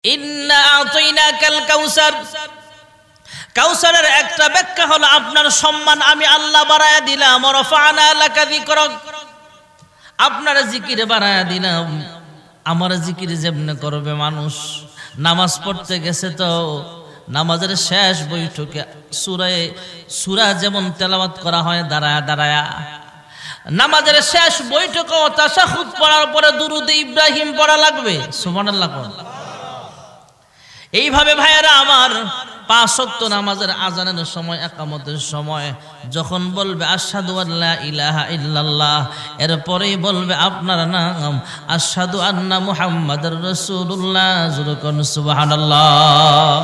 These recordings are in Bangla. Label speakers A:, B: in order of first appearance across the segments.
A: ইন্না আতাইনাকাল কাউসার, কাউসারের একটা ব্যাখ্যা হলো আপনার সম্মান আমি আল্লাহ বাড়ায়া দিলাম। রাফা'না লাকা যিকরাক, আপনার জিকির বাড়ায়া দিলাম। আমার জিকির যেমনে করবে মানুষ, নামাজ পড়তে গেছে তো নামাজের শেষ বৈঠকে সূরা যেমন তেলাওয়াত করা হয় দাঁড়ায়া দাঁড়ায়া, নামাজের শেষ বৈঠকে তাশাহুদ পড়ার পরে দুরূদ ইব্রাহিম পড়া লাগবে। সুবহানাল্লাহ। এইভাবে ভাইয়েরা আমার 5 ওয়াক্ত নামাজের আজানের সময়, ইকামতের সময় যখন বলবে আশহাদু আল্লা ইলাহা ইল্লাল্লাহ, এরপরেই বলবে আপনার নাম আশহাদু আন্না মুহাম্মাদুর রাসূলুল্লাহ। যুরকুন সুবহানাল্লাহ।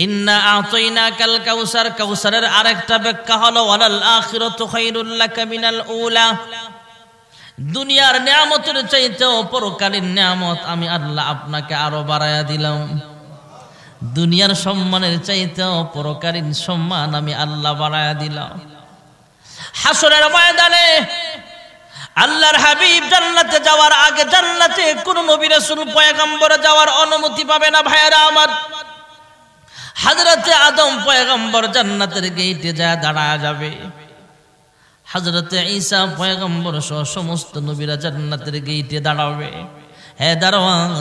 A: ইন্না আতাইনাকাল কাউসার, কাউসারের আরেকটা ব্যাখ্যা হলো ওয়ালাল আখিরাতু খায়রুল লাকা মিনাল উলা, দুনিয়ার নিয়ামতের চাইতেও পরকালীন নিয়ামত আমি আল্লাহ আপনাকে আরো বাড়ায়া দিলাম। দুনিয়ার সম্মানের চাইতেও পরকালীন সম্মান আমি আল্লাহ বাড়ায়া দিলাম। হাসরের ময়দানে আল্লাহর হাবিব জান্নাতে যাওয়ার আগে জান্নাতে কোন নবী রাসূল পয়গম্বর যাওয়ার অনুমতি পাবে না। ভাইয়েরা আমার, হযরতে আদম পয়গম্বর জান্নাতের গেটে যায় দাঁড়ায় যাবে, হযরতে ঈসা পয়গম্বর সহ সমস্ত নবীরা জান্নাতের গেটে দাঁড়াবে। হে দারওয়ান,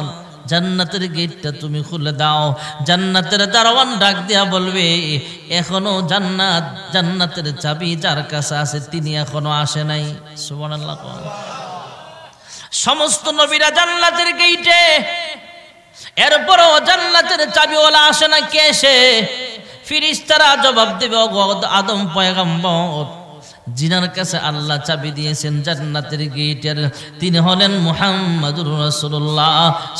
A: জান্নাতের গেটটা তুমি খুলে দাও। জান্নাতের দারওয়ান ডাক দিয়া বলবে এখনো জান্নাতের চাবি যার কাছে আছে তিনি এখনো আসে নাই। সুবহানাল্লাহ। সমস্ত নবীরা জান্নাতের গেটে, এরপরও জান্নাতের চাবিওয়ালা আসে না। কে সে? ফেরেশতারা জবাব দেবে আদম পয়গম্বর, জিনার কাছে আল্লাহ চাবি দিয়েছেন জান্নাতের গেটের, তিনি হলেন মুহাম্মাদুর রাসূলুল্লাহ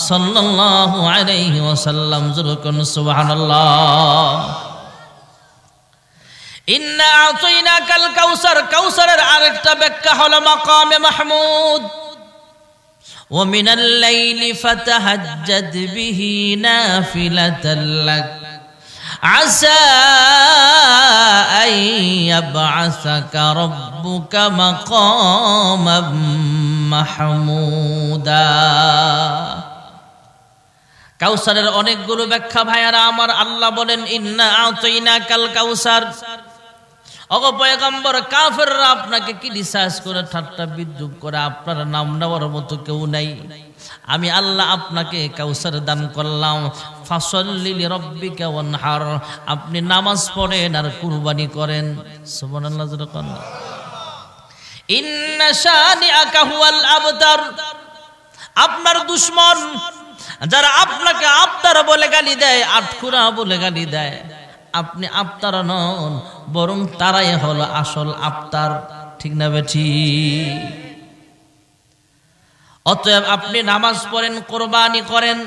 A: সাল্লাল্লাহু আলাইহি ওয়াসাল্লাম। যুরকুন সুবহানাল্লাহ। ইন্না আতাইনাকাল কাউসার, কাউসারের আরেকটা ব্যাখ্যা হলো মাকামে মাহমুদ। ওয়া মিনাল লাইলি ফাতাহাজ্জাদ বিহি নাফিলাতাল লাক আসা আন ইয়াবআসাকা রাব্বুকা মাকামান মাহমুদা। কাউসারের অনেকগুলো ব্যাখ্যা ভাইয়ারা আমার। আল্লাহ বলেন ইন্না আতাইনাকাল কাউসার। ওগো পয়গম্বর, কাফেররা আপনাকে কি রিসার্চ করে ঠাট্টা বিদ্রুপ করে, আপনার নাম নেওয়ার মতো কেউ নাই। আমি আল্লাহ আপনাকে কাউসার দান করলাম। ফাসাল্লি লিরাব্বিকা ওয়ানহার, আপনি নামাজ পড়েন আর কুরবানি করেন। সুবহানাল্লাহ। ইন্না শানিআকা হুয়াল আবতার, আপনার দুশমন যারা আপনাকে আবতার বলে গালি দেয়, আটকুরা বলে গালি দেয়, আপনি আবতার নন, বরং তারাই হলো আসল আবতার। ঠিক না বেঠি? অতএব আপনি নামাজ পড়েন, কুরবানি করেন,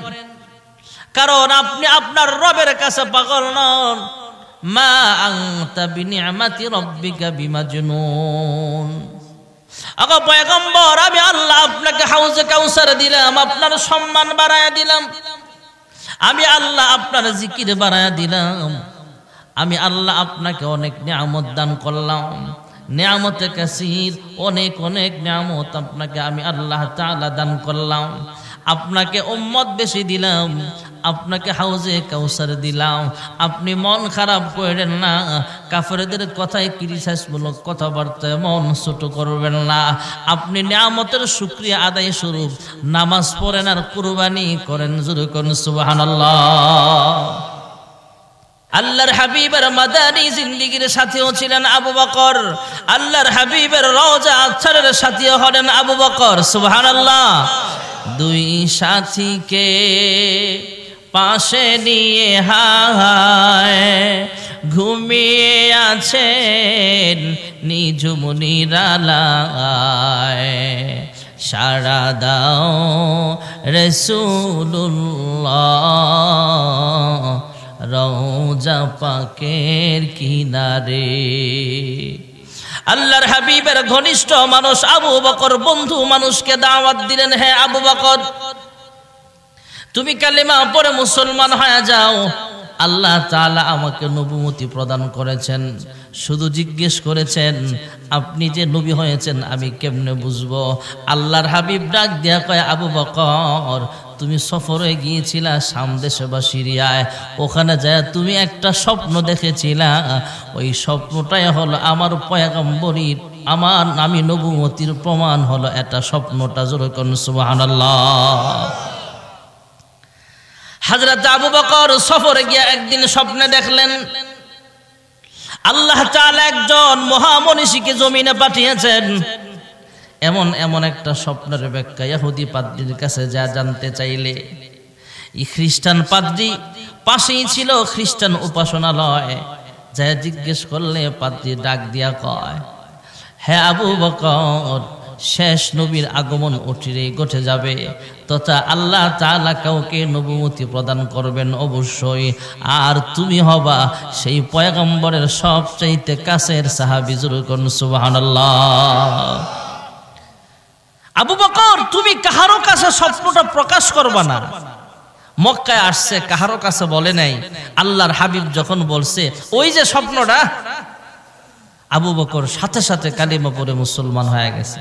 A: কারণ আপনি আপনার রবের কাছে পাগল নন। মা আনতা বিনিআমাতি রাব্বিকা বিমাজনুন। আগো পয়গম্বর, আমি আল্লাহ আপনাকে হাউজে কাউসার দিলাম, আপনার সম্মান বাড়ায়া দিলাম। আমি আল্লাহ আপনার জিকির বাড়ায়া দিলাম। আমি আল্লাহ আপনাকে অনেক নিয়ামত দান করলাম। নিয়ামতে কাসীর, অনেক অনেক নিয়ামত আপনাকে আমি আল্লাহ তাআলা দান করলাম। আপনাকে উম্মত বেশি দিলাম, আপনাকে হাউজে কাউসার দিলাম। আপনি মন খারাপ করেন না, কাফেরদের কথায় ক্রিটিসাইজমূলক কথাবার্তায় মন ছোট করবেন না। আপনি নিয়ামতের শুকরিয়া আদায় স্বরূপ নামাজ পড়েন আর কুরবানি করেন। জোরে করুন সুবহানাল্লাহ। আল্লাহর হাবিবের মাদানী জিন্দেগীর সাথীও ছিলেন আবু বকর। আল্লাহর হাবিবের রওজা আছারের সাথীও হলেন আবু বকর। সুবহানাল্লাহ। দুই সাথীকে পাশে নিয়ে হায় ঘুমিয়ে আছেন নিঝুম নিরালায়, সাড়া দাও রাসূলুল্লাহ রওজা পাকের কিনারে। আল্লাহর হাবিবের ঘনিষ্ঠ মানুষ আবু বকর বন্ধু মানুষকে দাওয়াত দিলেন, হে আবু বকর, তুমি কালেমা পড়ে মুসলমান হয়ে যাও। আল্লাহ তাআলা আমাকে নবুয়তি প্রদান করেছেন, শুধু জিজ্ঞেস করেছেন আপনি যে নবী হয়েছেন আমি কেমনে বুঝবো? আল্লাহর হাবিব ডাক দিয়া কয়, আবু বকর তুমি সফরে গিয়েছিলা শাম দেশে বা সিরিয়ায়, ওখানে যায় তুমি একটা স্বপ্ন দেখেছিলা, ওই স্বপ্নটাই হলো আমার পয়গম্বরীর, আমি নবুয়তির প্রমাণ হলো এটা স্বপ্নটা। জোরে করুন সুবহানাল্লাহ। হযরত আবু বকর সফরে গিয়ে একদিন স্বপ্নে দেখলেন আল্লাহ তাআলা একজন মহামনীষীকে জমিনে পাঠিয়েছেন। এমন একটা স্বপ্নের ব্যাখ্যা ইহুদি পাদ্রীর কাছে যা জানতে চাইলে, এই খ্রিস্টান পাদ্রী পাশেই ছিল খ্রিস্টান উপাসনালয়, যা জিজ্ঞেস করলে পাদ্রী ডাক দিয়া কয়, হে আবু বকর, শেষ নবীর আগমন অচিরেই ঘটে যাবে, তথা আল্লাহ তাআলা কাউকে নবুয়তি প্রদান করবেন অবশ্যই, আর তুমি হবা সেই পয়গম্বরের সবচাইতে কাছের সাহাবী। জোরে করুন সুবহানাল্লাহ। আবু বকর, তুমি কাহারো কাছে স্বপ্নটা প্রকাশ করবা না। মক্কায় আসছে, কাহারো কাছে বলে নাই। আল্লাহর হাবিব যখন বলছে ওই যে স্বপ্নটা, আবু বকর সাথে সাথে কালিমা পড়ে মুসলমান হয়ে গেছে।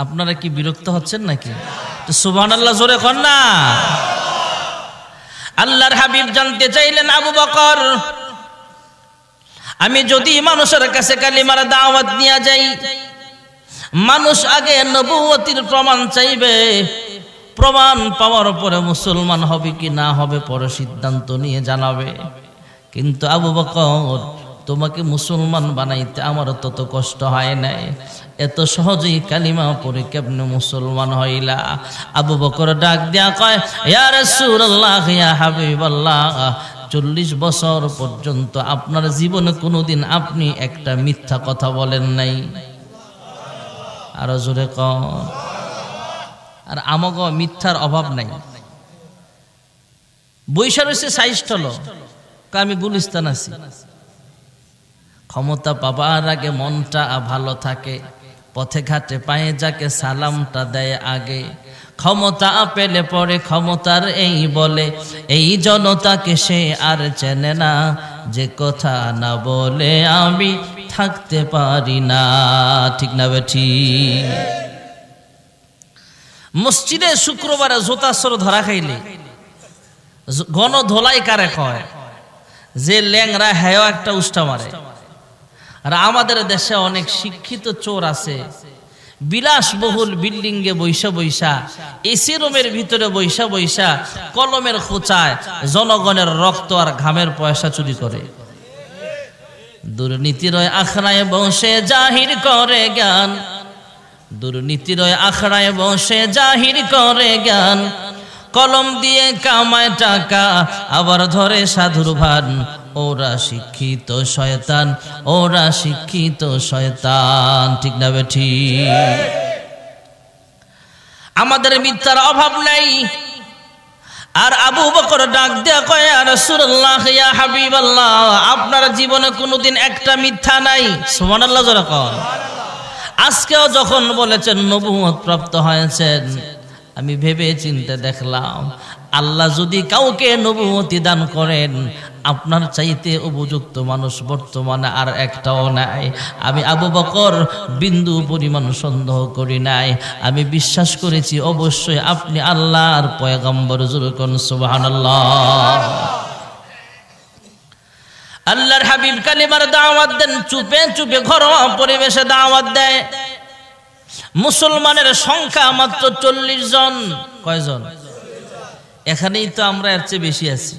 A: আপনারা কি বিরক্ত হচ্ছেন নাকি? তো সুবহানাল্লাহ জোরে কর না। আল্লাহর হাবিব জানতে চাইলেন, আবু বকর, আমি যদি মানুষের কাছে কালিমার দাওয়াত নিয়ে যাই, মানুষ আগে নবুয়তির প্রমাণ চাইবে, প্রমাণ পাওয়ার পরে মুসলমান হবে কি না হবে পরে সিদ্ধান্ত নিয়ে জানাবে। কিন্তু আবু বকর, তোমাকে মুসলমান বানাইতে আমার তত কষ্ট হয় নাই, এত সহজেই কালিমা পড়ে কেমনে মুসলমান হইলা? আবু বকর ডাক দিয়া কয়, ইয়া রাসূলুল্লাহ, ইয়া হাবিবাল্লাহ, 40 বছর পর্যন্ত আপনার জীবনে কোনোদিন আপনি একটা মিথ্যা কথা বলেন নাই। আরো জোরে কন। আর আমাকে মিথ্যার অভাব নাই। বৈশা রয়েছে সাইস্টল, আমি গুলিস্তান আছি। ক্ষমতা পাবার আগে মনটা ভালো থাকে, পথে ঘাটে পায়ে যাকে সালামটা দেয় আগে। ক্ষমতা পেলে পরে ক্ষমতার এই বলে, এই জনতাকে সে আর চেনে না, যে কথা না বলে আমি থাকতে পারি না। ঠিক না বেঠি? মসজিদে শুক্রবারে জোতাসর ধরা খাইলে গণ ধোলাই কারে কয়? যে ল্যাংরা হ্যাঁ একটা উষ্টা মারে। আর আমাদের দেশে অনেক শিক্ষিত চোর আছে, বিলাসবহুল বিল্ডিং এ বৈশা বৈশা, এসি রুমের ভিতরে বৈশা বৈশা কলমের খোঁচায় জনগণের রক্ত আর ঘামের পয়সা চুরি করে। দুর্নীতির আখড়ায় বসে জাহির করে জ্ঞান, দুর্নীতির আখড়ায় বসে জাহির করে জ্ঞান, কলম দিয়ে কামায় টাকা আবার ধরে সাধুর ভান। ওরা শিক্ষিত শয়তান, ওরা শিক্ষিত শয়তান। ঠিক না বেঠি? আমাদের মিথ্যার অভাব নাই। আর আবু বকর ডাক দেয়া কয়, ইয়া রাসূলুল্লাহ, ইয়া হাবিবাল্লাহ, আপনার জীবনে কোনোদিন একটা মিথ্যা নাই। সুবহানাল্লাহ জোরে কন। আজকেও যখন বলেছেন নবুয়ত প্রাপ্ত হয়েছেন, আমি ভেবে চিন্তে দেখলাম, আল্লাহ যদি কাউকে নবুয়তি দান করেন, আপনার চাইতে উপযুক্ত মানুষ বর্তমানে আর একটাও নাই। আমি আবু বকর বিন্দু পরিমাণ সন্দেহ করি নাই। আমি বিশ্বাস করেছি অবশ্যই আপনি আল্লাহর পয়গম্বর। জোরে কোন সুবহানাল্লাহ। আল্লাহর হাবিব কালিমার দাওয়াত দেন, চুপে চুপে ঘরোয়া পরিবেশে দাওয়াত দেয়। মুসলমানের সংখ্যা মাত্র 40 জন। কয়জন? এখানেই তো আমরা এর চেয়ে বেশি আছি,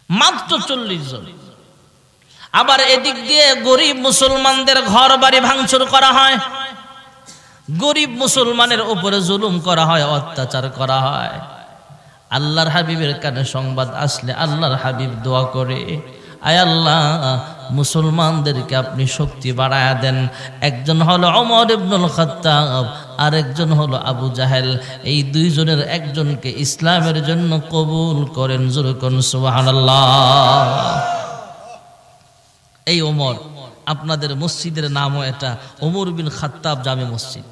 A: মাত্র 40 জন। আবার এদিক দিয়ে গরিব মুসলমানদের ঘর বাড়ি ভাঙচুর করা হয়, গরিব মুসলমানের উপরে জুলুম করা হয়, অত্যাচার করা হয়। আল্লাহর হাবিবের কানে সংবাদ আসলে আল্লাহর হাবিব দোয়া করে, আয় আল্লাহ, মুসলমানদেরকে আপনি শক্তি বাড়ায়া দেন। একজন হলো ওমর ইবনুল খাত্তাব, আর একজন হলো আবু জাহেল। এই দুইজনের একজনকে ইসলামের জন্য কবুল করেন। জোরে কোন সুবহানাল্লাহ। এই ওমর, আপনাদের মসজিদের নামও এটা ওমর বিন খাত্তাব জামে মসজিদ।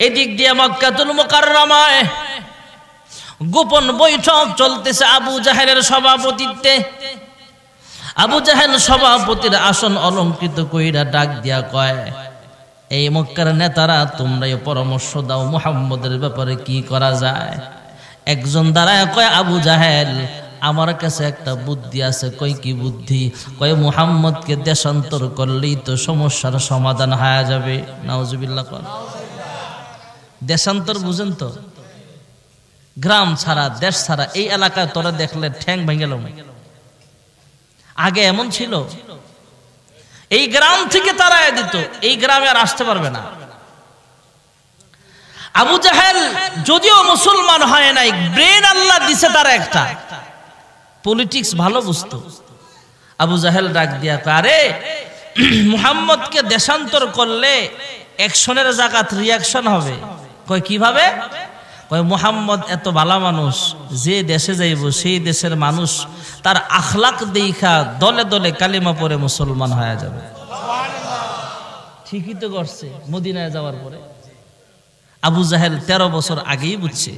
A: এদিক দিয়ে মক্কাতুল মুকাররমায় গোপন বৈঠক চলতেছে আবু জাহেলের সভাপতিত্বে। আবু জাহেল সভাপতির আসন অলঙ্কৃত কইরা ডাক দিয়া কয়, এই মক্কার নেতারা তোমরাই পরামর্শ দাও মুহাম্মদের ব্যাপারে কি করা যায়। একজন দাঁড়ায় কয়, আবু জাহেল আমার কাছে একটা বুদ্ধি আছে। কই কি বুদ্ধি? কয় মুহাম্মদকে দেশান্তর করলেই তো সমস্যার সমাধান হয়ে যাবে। নাউজুবিল্লাহ। দেশান্তর বুঝেন তো? গ্রাম ছাড়া, দেশ ছাড়া। এই এলাকায় তোরা দেখলে ঠ্যাং ভেঙে গেল। আগে এমন ছিল, এই গ্রাম থেকে তাড়ায় দিত, এই গ্রামে আর আসতে পারবে না। আবু জাহেল যদিও মুসলমান হয় নাই, ব্রেন আল্লাহ দিছে তারা একটা, পলিটিক্স ভালো বুঝতো। আবু জাহেল ডাক দিয়া, আরে মুহাম্মদকে দেশান্তর করলে অ্যাকশনের জায়গাত রিয়াকশন হবে। কয় কিভাবে? কয় মুহাম্মদ এত ভালো মানুষ, যে দেশে যাইব সেই দেশের মানুষ তার আখলাক দেখা দলে দলে কালিমা পড়ে মুসলমান হয়ে যাবে। ঠিকই তো করছে। মদিনায় যাওয়ার পরে আবু জাহেল 13 বছর আগেই বুঝছে।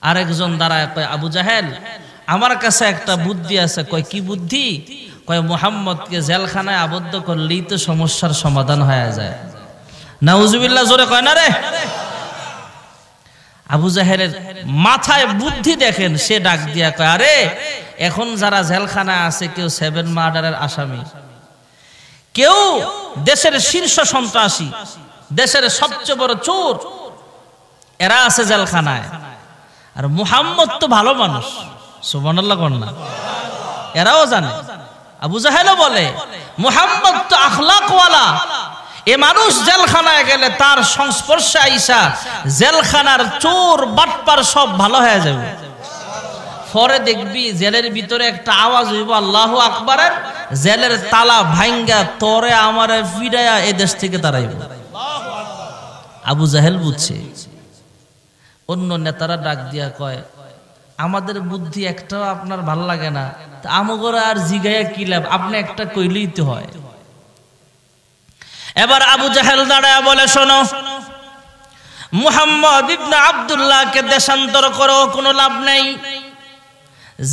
A: আরেকজন দাঁড়ায় কয়, আবু জাহেল আমার কাছে একটা বুদ্ধি আছে। কয় কি বুদ্ধি? কয় মুহাম্মদকে জেলখানায় আবদ্ধ করলেই তো সমস্যার সমাধান হয়ে যায়। নাউজুবিল্লাহ, জোরে কয় না রে। আবু জাহেলের মাথায় বুদ্ধি দেখেন। সে ডাক দিয়া কয়, আরে এখন যারা জেলখানায় আছে, কেউ 7 মার্ডারের আসামি, কেউ দেশের শীর্ষ সন্ত্রাসী, দেশের সবচেয়ে বড় চোর, এরা আছে জেলখানায়। আর মুহাম্মদ তো ভালো মানুষ, সুবহানাল্লাহ কোন না, এরাও জানে। আবু জাহেলও বলে মুহাম্মদ তো আখলাকওয়ালা, এ মানুষ জেলখানায় গেলে তার সংস্পর্শে আইসা জেলখানার চোর বাটপার সব ভালো হয়ে যাবে। পরে দেখবি জেলের ভিতরে একটা আওয়াজ হইব আল্লাহু আকবারের, জেলের তালা ভাঙ্গা তোরে আমারে ফিরাইয়া এই দেশ থেকে তাড়াইব। আবু জাহেল বুঝছে। অন্য নেতারা ডাক দিয়া কয়, আমাদের বুদ্ধি একটাও আপনার ভাল লাগে না, আমগরা আর জিগাইয়া কি লাভ, আপনি একটা কইলেই তো হয়। এবার আবু জাহেল দাঁড়ায় বলে, শোনো, মুহাম্মদ ইবনে আব্দুল্লাহকে দেশান্তর করো, কোনো লাভ নাই।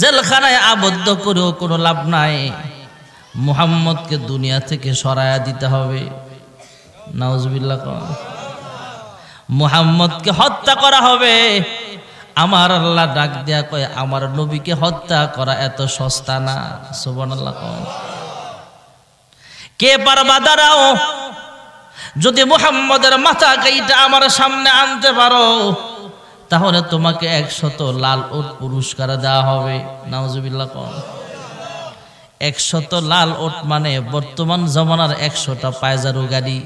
A: জেলখানায় আবদ্ধ করেও কোনো লাভ নাই। মুহাম্মদকে দুনিয়া থেকে সরায়া দিতে হবে। নাউজুবিল্লাহ। মুহাম্মদকে হত্যা করা হবে। আমার আল্লাহ ডাক দিয়া কয়, আমার নবীকে হত্যা করা এত সস্তা না। সুবহানাল্লাহ। কে পারবা? দাঁড়াও, যদি মুহাম্মদের মাথা কাইটা আমার সামনে আনতে পারো, তাহলে তোমাকে 100 লাল উট পুরস্কার দেওয়া হবে। নাউজুবিল্লাহ। 100 লাল উট মানে বর্তমান জমানার 100টা পায়জারু গাড়ি।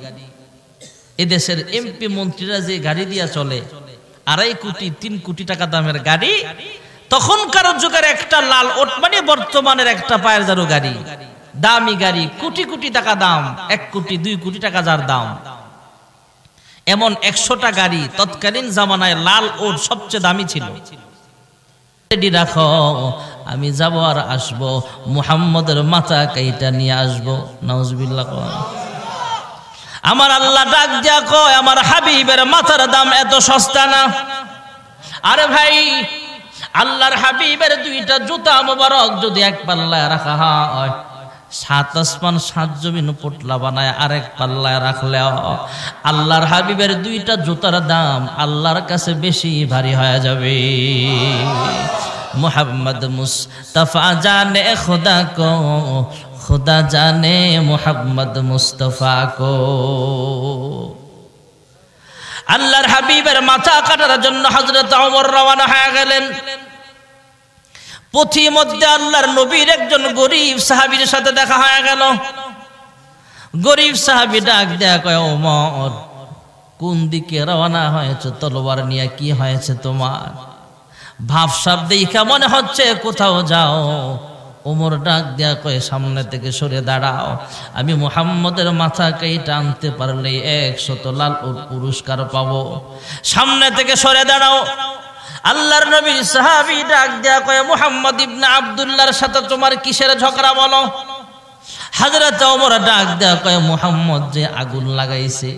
A: এদেশের এমপি মন্ত্রীরা যে গাড়ি দিয়া চলে, 2.5 কোটি 3 কোটি টাকা দামের গাড়ি, তখনকার যুগের একটা লাল উট মানে বর্তমানের একটা পায়জারু গাড়ি। দামি গাড়ি, কোটি কোটি টাকা দাম, 1 কোটি 2 কোটি টাকা যার দাম। এমন 100টা গাড়ি তৎকালীন জামানায় লাল উট সবচেয়ে দামি ছিল। রেডি রাখো, আমি যাব আর আসবো, মুহাম্মদের মাথা কাইটা নিয়ে আসবো। নাউজুবিল্লাহ। আমার আল্লাহ ডাক দিয়া কয়, আমার হাবিবের মাথার দাম এত সস্তা না। আরে ভাই, আল্লাহর হাবিবের 2টা জুতা মোবারক যদি এক পাল্লায় রাখা হয়, 7 আসমান 7 জমিন পোটলা বানায় আরেক পাল্লায় রাখলে আল্লাহর হাবিবের 2টা জুতার দাম আল্লাহর কাছে বেশি ভারী হয়ে যাবে। মুহাম্মদ মুস্তাফা জানে খুদা কো, খুদা জানে মুহাম্মদ মুস্তাফা কো। আল্লাহর হাবিবের মাথা কাটার জন্য হযরত ওমর রওনা হয়ে গেলেন। পথি মধ্যে আল্লাহর নবীর একজন গরিব সাহাবীর সাথে দেখা হয়ে গেল। গরিব সাহাবী ডাক দেয়া কয়, ওমর, কোন দিকে রওনা হয়েছে তলোয়ার নিয়ে? কি হয়েছে তোমার? ভাবসাব দেখা মনে হচ্ছে কোথাও যাও। ওমর ডাক দেয়া কয়, সামনে থেকে সরে দাঁড়াও, আমি মুহাম্মদের মাথা কাইটা আনতে পারলে 100 লাল উট পুরস্কার পাবো। সামনে থেকে সরে দাঁড়াও। আল্লাহর নবী সাহাবী ডাক দেয়া কয়, মুহাম্মদ ইবনে আব্দুল্লাহর সাথে তোমার কিসের ঝগড়া বলো? হযরত ওমর ডাক দেয়া কয়, মুহাম্মদ যে আগুন লাগাইছে,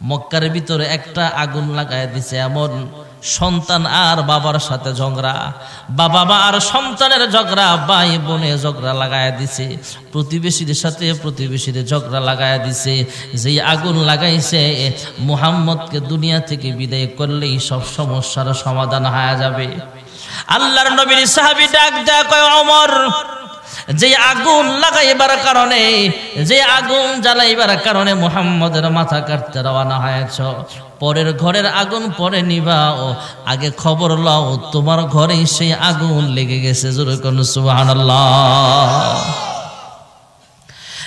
A: মক্কার ভিতরে একটা আগুন লাগায় দিছে, এমন সন্তান আর বাবার সাথে ঝগড়া, বাবা মা আর সন্তানের ঝগড়া, ভাই বোনে ঝগড়া লাগায়া দিছে, প্রতিবেশীর সাথে প্রতিবেশীর ঝগড়া লাগায়া দিছে। যেই আগুন লাগাইছে মুহাম্মদকে দুনিয়া থেকে বিদায় করলেই সব সমস্যার সমাধান হয়ে যাবে। আল্লাহর নবীর সাহাবী ডাক দেয়া কয়, ওমর, যে আগুন লাগাইবার কারণে, যে আগুন জ্বালাইবার কারণে মুহাম্মদের মাথা কাটতে রওনা হয়েছ, পরের ঘরের আগুন পরে নিবাও, আগে খবর লও তোমার ঘরেই সেই আগুন লেগে গেছে। জোরে কোন সুবহানাল্লাহ।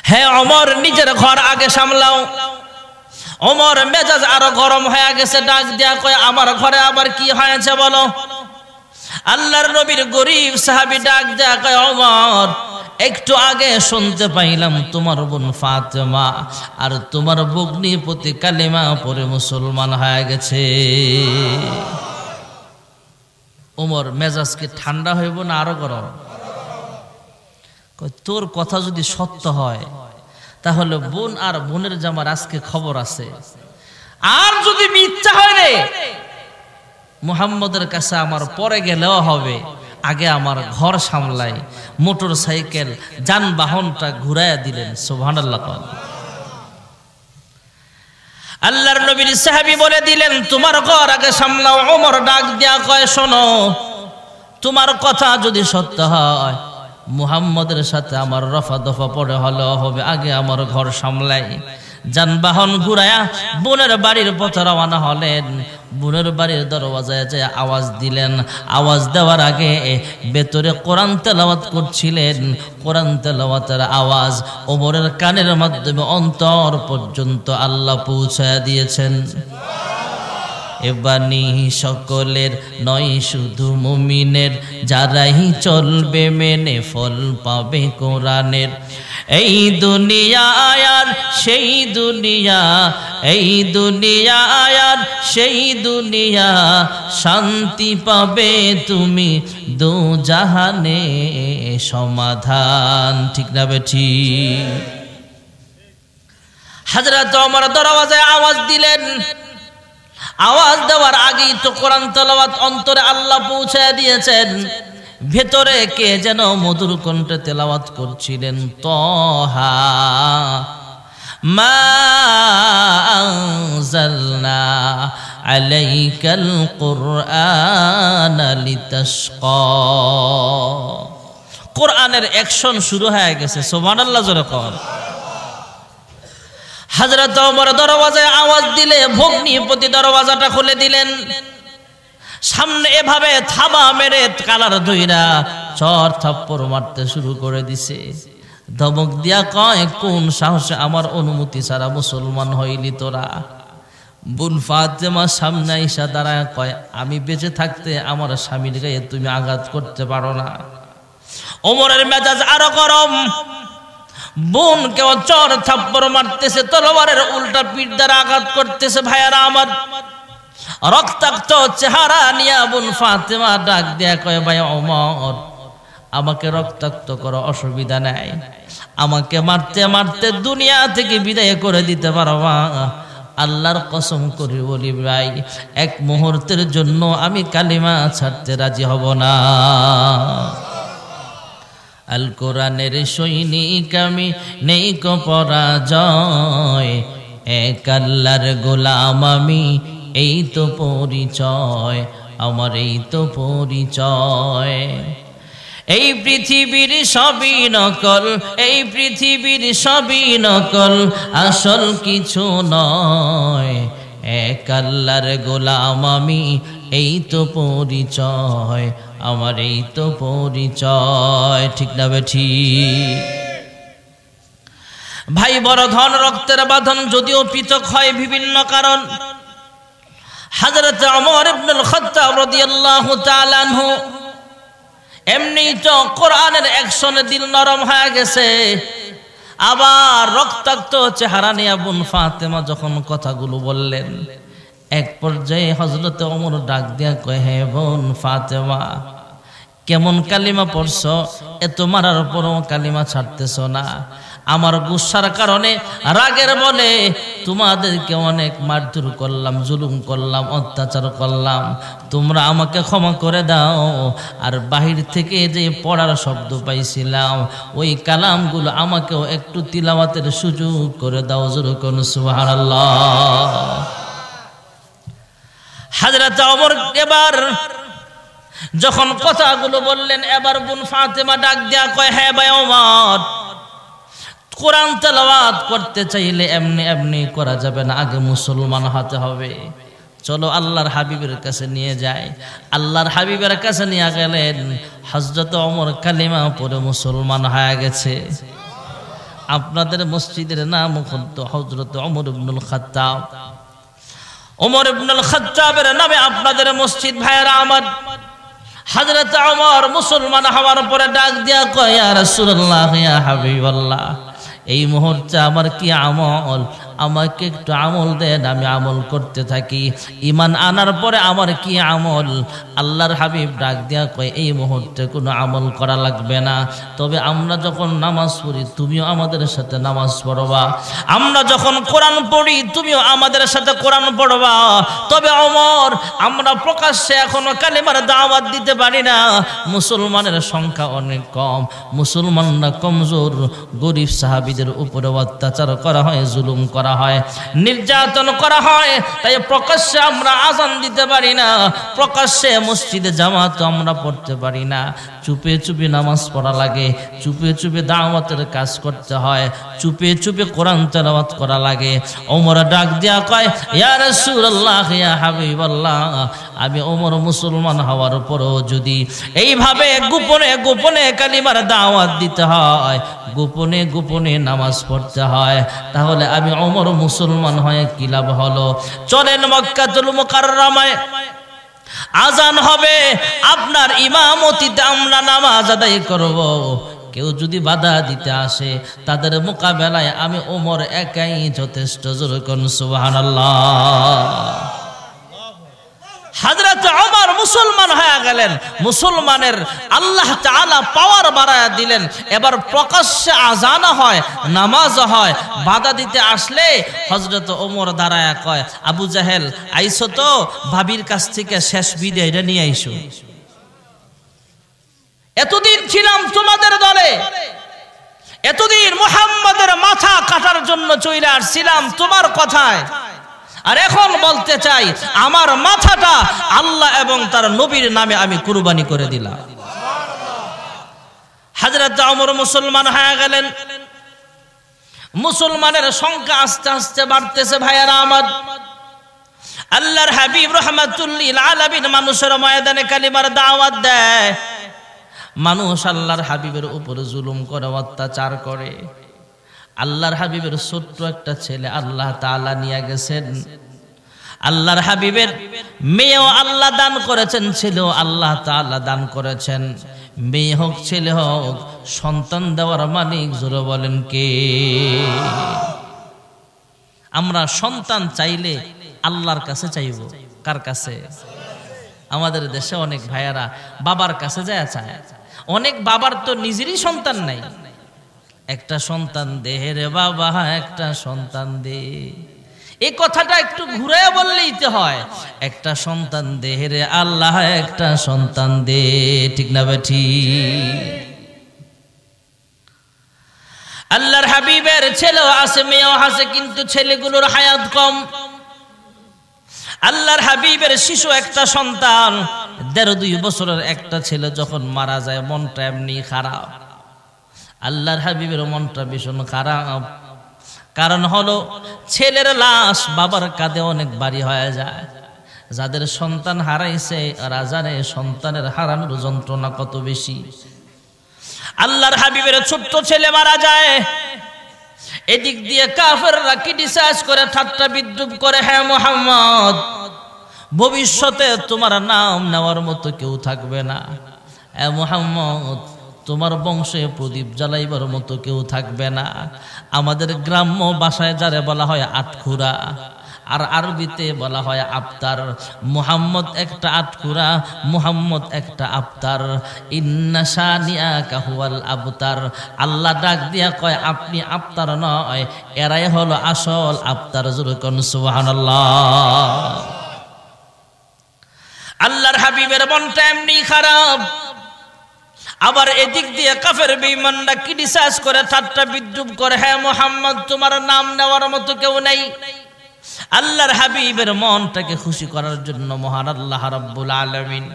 A: হে ওমর, নিজের ঘর আগে সামলাও। ওমর মেজাজ আরো গরম হয়ে গেছে, ডাক দেয়া কয়, আমার ঘরে আবার কি হয়েছে বলো। আল্লাহর নবীর গরিব সাহাবী ডাক দেয়া কয়, ওমর, একটু আগে শুনতে পাইলাম তোমার বোন ফাতেমা আর তোমার ভগ্নী প্রতি কালেমা পড়ে মুসলমান হয়ে গেছে। ওমর মেজাজ কি ঠান্ডা হইব না আরো গরম? তোর কথা যদি সত্য হয় তাহলে বোন আর বোনের জামার আজকে খবর আছে, আর যদি মিথ্যা হয় রে মুহাম্মদের কাছে আমার পরে গেলেও হবে, আগে আমার ঘর সামলাই। মোটর সাইকেল যানবাহনটা ঘুরাইয়া দিলেন। সুবহানাল্লাহ। আল্লাহর নবীর সাহাবী বলে দিলেন, তোমার ঘর আগে সামলাও। ওমর ডাক দিয়া কয়, শোনো, তোমার কথা যদি সত্য হয় মুহাম্মদের সাথে আমার রফা দফা পড়ে হলেও হবে, আগে আমার ঘর সামলাই। যানবাহন ঘুরায়া বোনের বাড়ির পথে রওনা হলেন। বোনের বাড়ির দরওয়াজায় যে আওয়াজ দিলেন, আওয়াজ দেওয়ার আগে ভেতরে কোরআন তেলাওয়াত করছিলেন। কোরআন তেলাওয়াতের আওয়াজ ওমরের কানের মাধ্যমে অন্তর পর্যন্ত আল্লাহ পৌঁছায়া দিয়েছেন। এ বাণী সকলের নয় শুধু মুমিনের, যারাই চলবে মেনে ফল পাবে কোরআনের। এই দুনিয়া আর সেই দুনিয়া, এই দুনিয়া আর সেই দুনিয়া, শান্তি পাবে তুমি দু জাহানে সমাধান। ঠিক না বেঠি? হযরত ওমর দরওয়াজায় আওয়াজ দিলেন। আওয়াজ দেওয়ার আগেই তো কোরআন তেলাওয়াত অন্তরে আল্লাহ পৌঁছায় দিয়েছেন। ভেতরে কে যেন মধুর কণ্ঠে তেলাওয়াত করছিলেন, তহা মা আনজালনা আলাইকাল কুরআনা লিতাশকা। কোরআনের অ্যাকশন শুরু হয়ে গেছে। সুবহানাল্লাহ জোরে কর। হযরত ওমর দরওয়াজায় আওয়াজ দিলে ভগ্নী প্রতি দরওয়াজাটা খুলে দিলেন। সামনে এভাবে থাবা মেরে কালার ধইরা চর থাপ্পড় মারতে শুরু করে দিছে। ধমক দিয়া কয়, কোন সাহসে আমার অনুমতি ছাড়া মুসলমান হইলি তোরা? বোন ফাতেমা সামনে আইসা দাঁড়ায় কয়, আমি বেঁচে থাকতে আমার স্বামীর গায়ে তুমি আঘাত করতে পারো না। ওমরের মেজাজ আরো গরম। বোন কেউ চর থাপ্পড় মারতেছে, তলোয়ারের উল্টা পিঠ দ্বারা আঘাত করতেছে। ভাইয়ারা আমার, রক্তাক্ত চেহারা নিয়া বোন ফাতেমা ডাক দেয়া কয়, ভাই ওমর, আমাকে রক্তাক্ত করো, অসুবিধা নাই। আমাকে মারতে মারতে দুনিয়া থেকে বিদায় করে দিতে পারবা? আল্লাহর কসম করে বলি ভাই, এক মুহূর্তের জন্য আমি কালিমা ছাড়তে রাজি হব না। আল কোরআনের সৈনিক আমি, নেই কো পরাজয়, এক আল্লাহর গোলাম আমি, এই তো পরিচয় আমার, এই তো পরিচয়। এই পৃথিবীর সবই নকল, এই পৃথিবীর সবই নকল, আসল কিছু নয়, এক আল্লাহর গোলাম আমি, এই তো পরিচয় আমার, এই তো পরিচয়। ঠিক না বেঠি? ভাই বড় ধন রক্তের বাঁধন যদিও পৃথক হয় বিভিন্ন কারণ। হযরত ওমর ইবনুল খাত্তাব রাদিয়াল্লাহু তাআলা আনহু এমনি তো কোরআনের অ্যাকশনে দিল নরম হয়ে গেছে। আবার রক্তাক্ত চেহারা নিয়ে বোন ফাতেমা যখন কথাগুলো বললেন, এক পর্যায়ে হযরত ওমর ডাক দিয়া কয়, হে বোন ফাতেমা, কেমন কালিমা পড়ছো, এত মারার পরও কালিমা ছাড়তেছো না? আমার গুসার কারণে রাগের বলে তোমাদেরকে অনেক মারধর করলাম, জুলুম করলাম, অত্যাচার করলাম, তোমরা আমাকে ক্ষমা করে দাও। আর বাহির থেকে যে পড়ার শব্দ পাইছিলাম ওই কালামগুলো আমাকেও একটু তিলাওয়াতের সুযোগ করে দাও। জোরে কোন সুবহানাল্লাহ। হযরত ওমর এবার যখন কথাগুলো বললেন, এবার বোন ফাতেমা ডাক দেয়া কয়, হ্যাঁ ভাই ওমর, কোরআন তেলাওয়াত করতে চাইলে এমনি এমনি করা যাবে না, আগে মুসলমান হতে হবে। চলো আল্লাহর হাবিবের কাছে নিয়ে যায়। আল্লাহর হাবিবের কাছে নিয়ে গেলেন। হযরত ওমর কালিমা পড়ে মুসলমান হয়ে গেছে। আপনাদের মসজিদের নাম হযরত ওমর ইবনুল খাত্তাব। ওমর ইবনুল খাত্তাবের নামে আপনাদের মসজিদ। ভাইরা আমার, হযরত ওমর মুসলমান হওয়ার পরে ডাক দিয়া কয়, ইয়া রাসূলুল্লাহ, ইয়া হাবিবাল্লাহ, এই মুহূর্তে আমার কি আমল, আমাকে একটু আমল দেন, আমি আমল করতে থাকি। ঈমান আনার পরে আমার কি আমল? আল্লাহর হাবিব ডাক দিয়া কয়, এই মুহূর্তে কোনো আমল করা লাগবে না, তবে আমরা যখন নামাজ পড়ি তুমিও আমাদের সাথে নামাজ পড়বা, আমরা যখন কোরআন পড়ি তুমিও আমাদের সাথে কোরআন পড়বা। তবে ওমর, আমরা প্রকাশ্যে এখনো কালিমার দাওয়াত দিতে পারি না, মুসলমানের সংখ্যা অনেক কম, মুসলমানরা কমজোর, গরিব সাহাবীদের উপরে অত্যাচার করা হয়, জুলুম করা হয়, নির্যাতন করা হয়, তাই প্রকাশ্যে আমরা আযান দিতে পারি না, প্রকাশ্যে মসজিদে জামাত আমরা পড়তে পারি না, চুপে চুপে নামাজ পড়া লাগে, চুপে চুপে দাওয়াতের কাজ করতে হয়, চুপে চুপে কোরআন তেলাওয়াত করা লাগে। ওমর ডাক দিয়া কয়, ইয়া রাসূলুল্লাহ, ইয়া হাবিবাল্লাহ, আমি ওমর মুসলমান হওয়ার পরও যদি এইভাবে গোপনে গোপনে কালিমার দাওয়াত দিতে হয়, গোপনে গোপনে নামাজ পড়তে হয়, তাহলে আমি ওমর মুসলমান হয়ে কি লাভ হলো? চলেন মক্কাতুল মুকাররমায় আজান হবে, আপনার ইমামতিতে আমরা নামাজ আদায় করব। কেউ যদি বাধা দিতে আসে তাদের মোকাবেলায় আমি ওমর একাই যথেষ্ট। জোরে কোন সুবহানাল্লাহ। হযরত ওমর মুসলমান হয়ে গেলেন, মুসলমানের আল্লাহ তাআলা পাওয়ার বাড়ায়া দিলেন। এবার প্রকাশ্যে আযান হয়, নামাজ হয়, বাধা দিতে আসলে হযরত ওমর দাঁড়ায়া কয়, আবু জাহেল, আইছো তো, ভাবির কাছ থেকে শেষ বিদায়টা নিয়ে আইসো। এতদিন ছিলাম তোমাদের দলে, এতদিন মুহাম্মাদের মাথা কাটার জন্য চলে আসছিলাম তোমার কথায়, আর এখন বলতে চাই আমার মাথাটা আল্লাহ এবং তার নবীর নামে আমি কুরবানি করে দিলাম। হযরত ওমর মুসলমান হয়ে গেলেন। মুসলমানের সংখ্যা আস্তে আস্তে বাড়তেছে। ভাইয়ারা আমার, আল্লাহর হাবিব রাহমাতুল লিল আলামিন মানুষের ময়দানে কালিমার দাওয়াত দেয়। মানুষ আল্লাহর হাবিবের উপরে জুলুম করে, অত্যাচার করে। আল্লাহর হাবিবের ছোট্ট একটা ছেলে আল্লাহ তাআলা নিয়ে গেছেন। আল্লাহর হাবিবের মেয়েও আল্লাহ দান করেছেন, ছেলেও আল্লাহ তাআলা দান করেছেন। মেয়ে হোক ছেলে হোক, সন্তান দেওয়ার মালিক জোরে বলেন কে? আমরা সন্তান চাইলে আল্লাহর কাছে চাইব। কার কাছে? আমাদের দেশে অনেক ভাইয়ারা বাবার কাছে যায় চায়। অনেক বাবার তো নিজেরই সন্তান নাই। একটা সন্তান দে রে বাবা, একটা সন্তান দে। এই কথাটা একটু ঘুরে বললেই তো হয়, একটা সন্তান দে রে আল্লাহ, একটা সন্তান দে। ঠিক না বেঠি? আল্লাহর হাবিবের ছেলেও আছে, মেয়েও আছে, কিন্তু ছেলেগুলোর হায়াত কম। আল্লাহর হাবিবের শিশু একটা সন্তান, ১.৫-২ বছরের একটা ছেলে যখন মারা যায়, মনটা এমনি খারাপ। আল্লাহর হাবিবের মনটা ভীষণ খারাপ। কারণ হলো ছেলের লাশ বাবার কাঁধে অনেক ভারী হয়ে যায়। যাদের সন্তান হারাইছে ওরা জানে সন্তানের হারানোর যন্ত্রণা কত বেশি। আল্লাহর হাবিবের ছোট্ট ছেলে মারা যায়, এদিক দিয়ে কাফেররা ক্রিটিসাইজ করে, ঠাট্টা বিদ্রুপ করে, হ্যাঁ মুহাম্মদ, ভবিষ্যতে তোমার নাম নেওয়ার মতো কেউ থাকবে না। হ্যাঁ মুহাম্মদ, তোমার বংশে প্রদীপ জ্বালাইবার মতো কেউ থাকবে না। আমাদের গ্রাম্য ভাষায় যারে বলা হয় আটখুরা, আর আরবিতে বলা হয় আফতার। মুহাম্মদ একটা আটকুরা, মুহাম্মদ একটা আফতার। ইন্না শানিআকা হুয়াল আবতার। আল্লাহ ডাক দিয়া কয় আপনি আফতার নয়, এরাই হলো আসল আফতার। জোরে কোন সুবহানাল্লাহ। আল্লাহর হাবিবের মনটা এমনি খারাপ, আবার এদিক দিয়ে কাফের বেঈমানরা ক্রিটিসাইজ করে, ঠাট্টা বিদ্রুপ করে, হ্যাঁ মুহাম্মদ তোমার নাম নেওয়ার মতো কেউ নেই। আল্লাহর হাবিবের মনটাকে খুশি করার জন্য মহান আল্লাহ রাব্বুল আলামিন